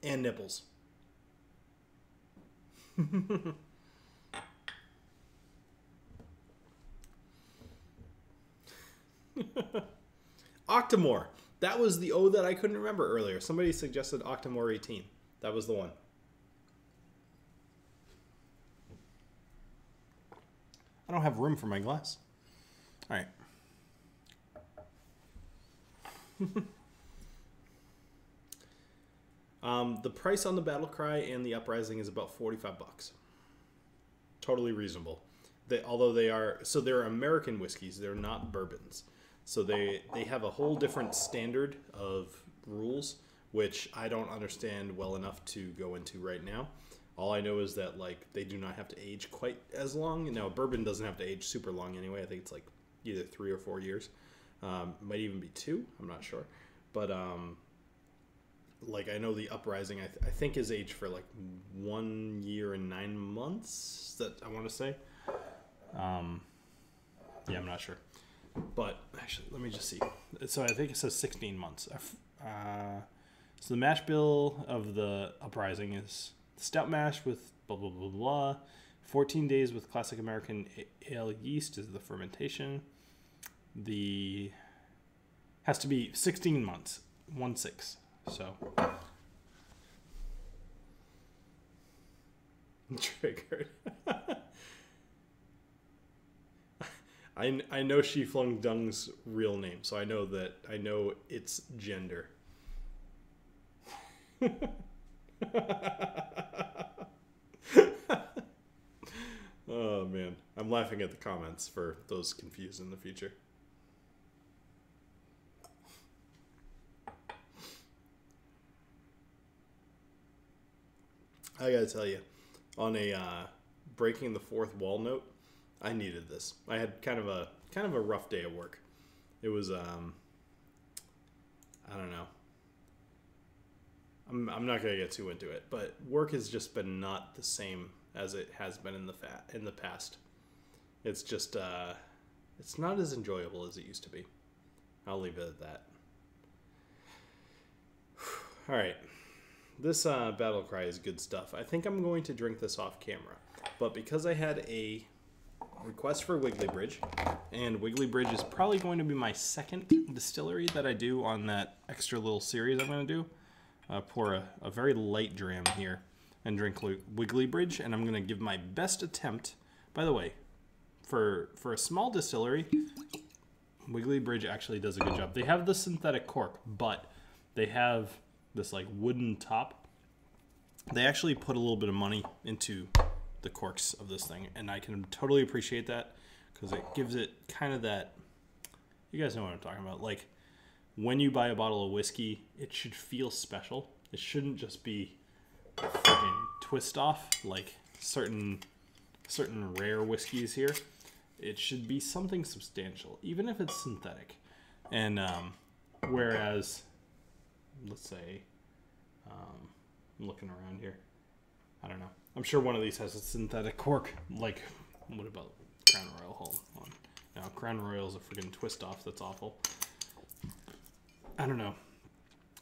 And nipples. Octomore. That was the O that I couldn't remember earlier. Somebody suggested Octomore 18. That was the one. I don't have room for my glass. All right. The price on the Battle Cry and the Uprising is about $45. Totally reasonable. Although they're American whiskeys. They're not bourbons. So they have a whole different standard of rules, which I don't understand well enough to go into right now. All I know is that like they do not have to age quite as long. Now, bourbon doesn't have to age super long anyway. I think it's like either 3 or 4 years. Might even be 2. I'm not sure. But like I know the Uprising I think is aged for like 1 year and 9 months. That I want to say. Yeah, I'm not sure. But actually, let me just see. So I think it says 16 months. So the mash bill of the Uprising is stout mash with blah, blah, blah, blah. 14 days with classic American ale yeast is the fermentation. The has to be 16 months. 1/6. So. Triggered. I know Shi Flung Dung's real name, so I know its gender. Oh man, I'm laughing at the comments for those confused in the future. I gotta tell you, on a breaking the fourth wall note, I needed this. I had kind of a rough day at work. It was I don't know. I'm not gonna get too into it, but work has just been not the same as it has been in the past. It's just it's not as enjoyable as it used to be. I'll leave it at that. All right, this Battle Cry is good stuff. I think I'm going to drink this off camera, but because I had a request for Wiggly Bridge, and Wiggly Bridge is probably going to be my second distillery that I do on that extra little series I'm going to do. Pour a very light dram here and drink Wiggly Bridge, and I'm going to give my best attempt. By the way, for a small distillery, Wiggly Bridge actually does a good job. They have the synthetic cork, but they have this like wooden top. They actually put a little bit of money into the corks of this thing, and I can totally appreciate that because it gives it kind of that, you guys know what I'm talking about, like when you buy a bottle of whiskey, it should feel special. It shouldn't just be a freaking twist off like certain rare whiskeys here. It should be something substantial, even if it's synthetic. And whereas, let's say, I'm looking around here, I don't know, I'm sure one of these has a synthetic cork. Like, what about Crown Royal? Hold on. No, Crown Royal is a freaking twist off. That's awful. I don't know.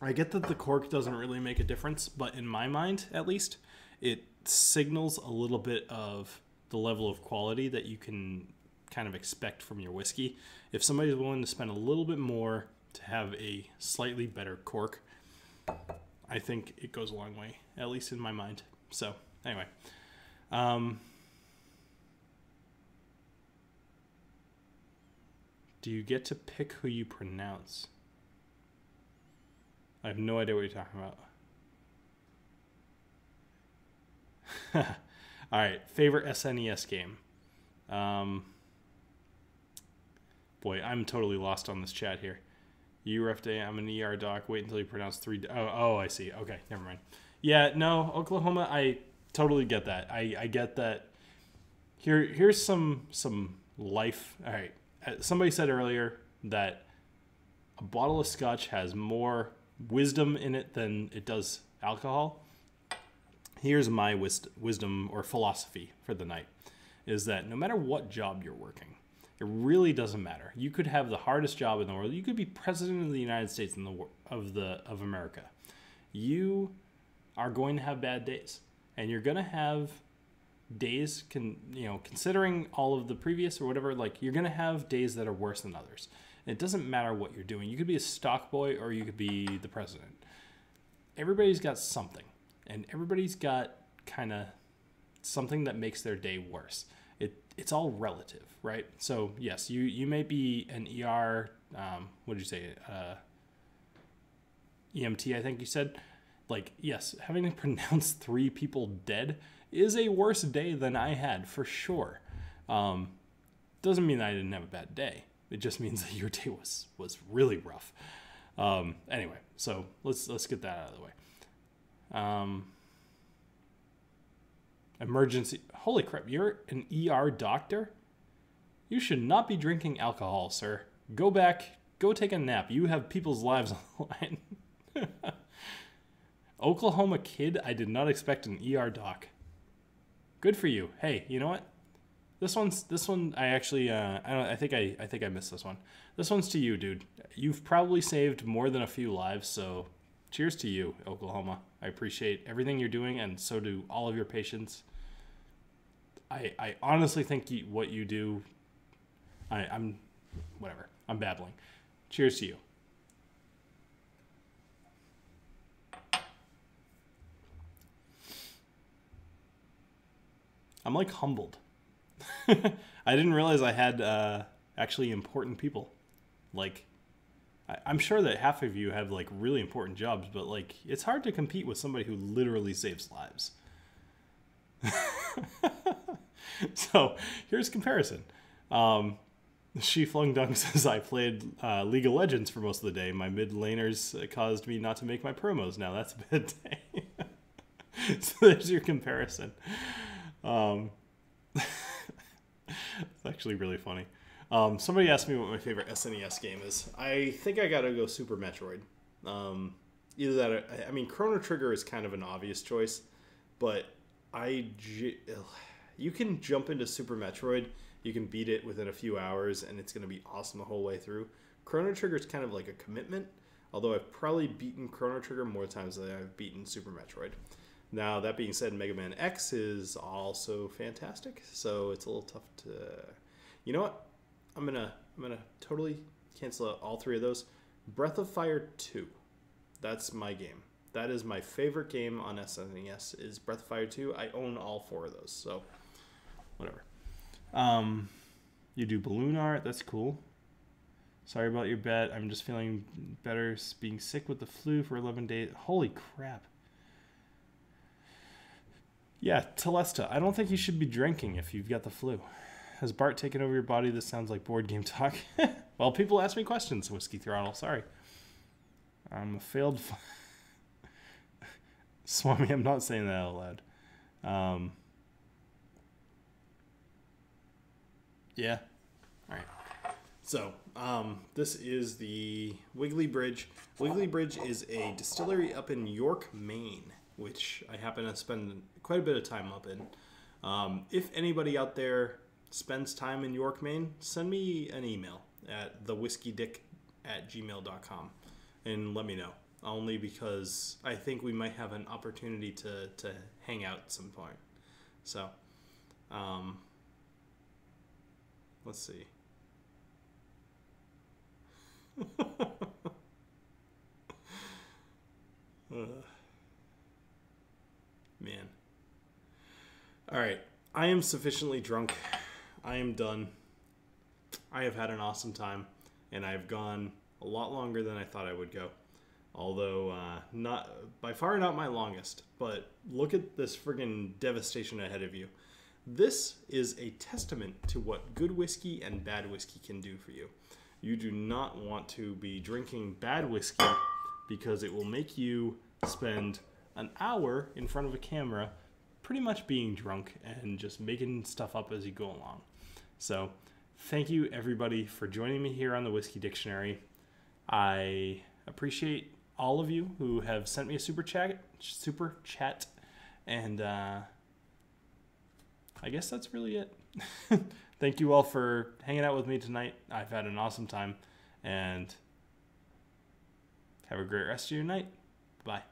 I get that the cork doesn't really make a difference, but in my mind, at least, it signals a little bit of the level of quality that you can kind of expect from your whiskey. If somebody's willing to spend a little bit more to have a slightly better cork, I think it goes a long way, at least in my mind. So anyway, do you get to pick who you pronounce? I have no idea what you're talking about. All right, favorite SNES game. Boy, I'm totally lost on this chat here. You ref day, I'm an ER doc. Wait until you pronounce 3. Oh, I see. Okay, never mind. Yeah, no, Oklahoma. I totally get that. I get that. Here's some life. All right, somebody said earlier that a bottle of scotch has more wisdom in it than it does alcohol. Here's my wisdom or philosophy for the night, is that no matter what job you're working, it really doesn't matter. You could have the hardest job in the world. You could be president of the United States of America. You are going to have bad days, and you're going to have days considering all of the previous or whatever, like you're going to have days that are worse than others. It doesn't matter what you're doing. You could be a stock boy or you could be the president. Everybody's got something, and everybody's got kind of something that makes their day worse. It's all relative, right? So yes, you may be an ER, what did you say? EMT, I think you said. Like, yes, having to pronounce 3 people dead is a worse day than I had, for sure. Doesn't mean I didn't have a bad day. It just means that your day was really rough. Anyway, so let's get that out of the way. Emergency. Holy crap, you're an ER doctor? You should not be drinking alcohol, sir. Go back, go take a nap. You have people's lives on the line. Oklahoma kid, I did not expect an ER doc. Good for you. Hey, you know what? This one I actually I think I missed this one. This one's to you, dude. You've probably saved more than a few lives, so cheers to you, Oklahoma. I appreciate everything you're doing, and so do all of your patients. I honestly think what you do, I'm whatever. I'm babbling. Cheers to you. I'm like humbled. I didn't realize I had actually important people. Like, I'm sure that half of you have like really important jobs, but like it's hard to compete with somebody who literally saves lives. So here's comparison. She Flung Dunk says, I played League of Legends for most of the day. My mid laners caused me not to make my promos. Now that's a bad day. So there's your comparison. It's actually really funny. Somebody asked me what my favorite SNES game is. I think I gotta go Super Metroid. Either that, I mean, Chrono Trigger is kind of an obvious choice, but you can jump into Super Metroid, you can beat it within a few hours, and it's gonna be awesome the whole way through. Chrono Trigger is kind of like a commitment, although I've probably beaten Chrono Trigger more times than I've beaten Super Metroid. Now, that being said, Mega Man X is also fantastic, so it's a little tough to... You know what? I'm gonna totally cancel out all 3 of those. Breath of Fire 2. That's my game. That is my favorite game on SNES, is Breath of Fire 2. I own all 4 of those, so whatever. You do balloon art. That's cool. Sorry about your bet. I'm just feeling better being sick with the flu for 11 days. Holy crap. Yeah, Telesta, I don't think you should be drinking if you've got the flu. Has Bart taken over your body? This sounds like board game talk. Well, people ask me questions, Whiskey Throttle. Sorry. I'm a failed... Swami, I'm not saying that out loud. Yeah. All right. So, this is the Wiggly Bridge. Wiggly Bridge is a distillery up in York, Maine, which I happen to spend quite a bit of time up in. If anybody out there spends time in York, Maine, send me an email at thewhiskeydick@gmail.com and let me know. Only because I think we might have an opportunity to hang out at some point. So, Let's see. Man. All right. I am sufficiently drunk. I am done. I have had an awesome time, and I've gone a lot longer than I thought I would go. Although, not by far not my longest. But look at this friggin' devastation ahead of you. This is a testament to what good whiskey and bad whiskey can do for you. You do not want to be drinking bad whiskey because it will make you spend an hour in front of a camera pretty much being drunk and just making stuff up as you go along. So thank you everybody for joining me here on the Whiskey Dictionary. I appreciate all of you who have sent me a super chat, and I guess that's really it. Thank you all for hanging out with me tonight. I've had an awesome time, and have a great rest of your night. Bye.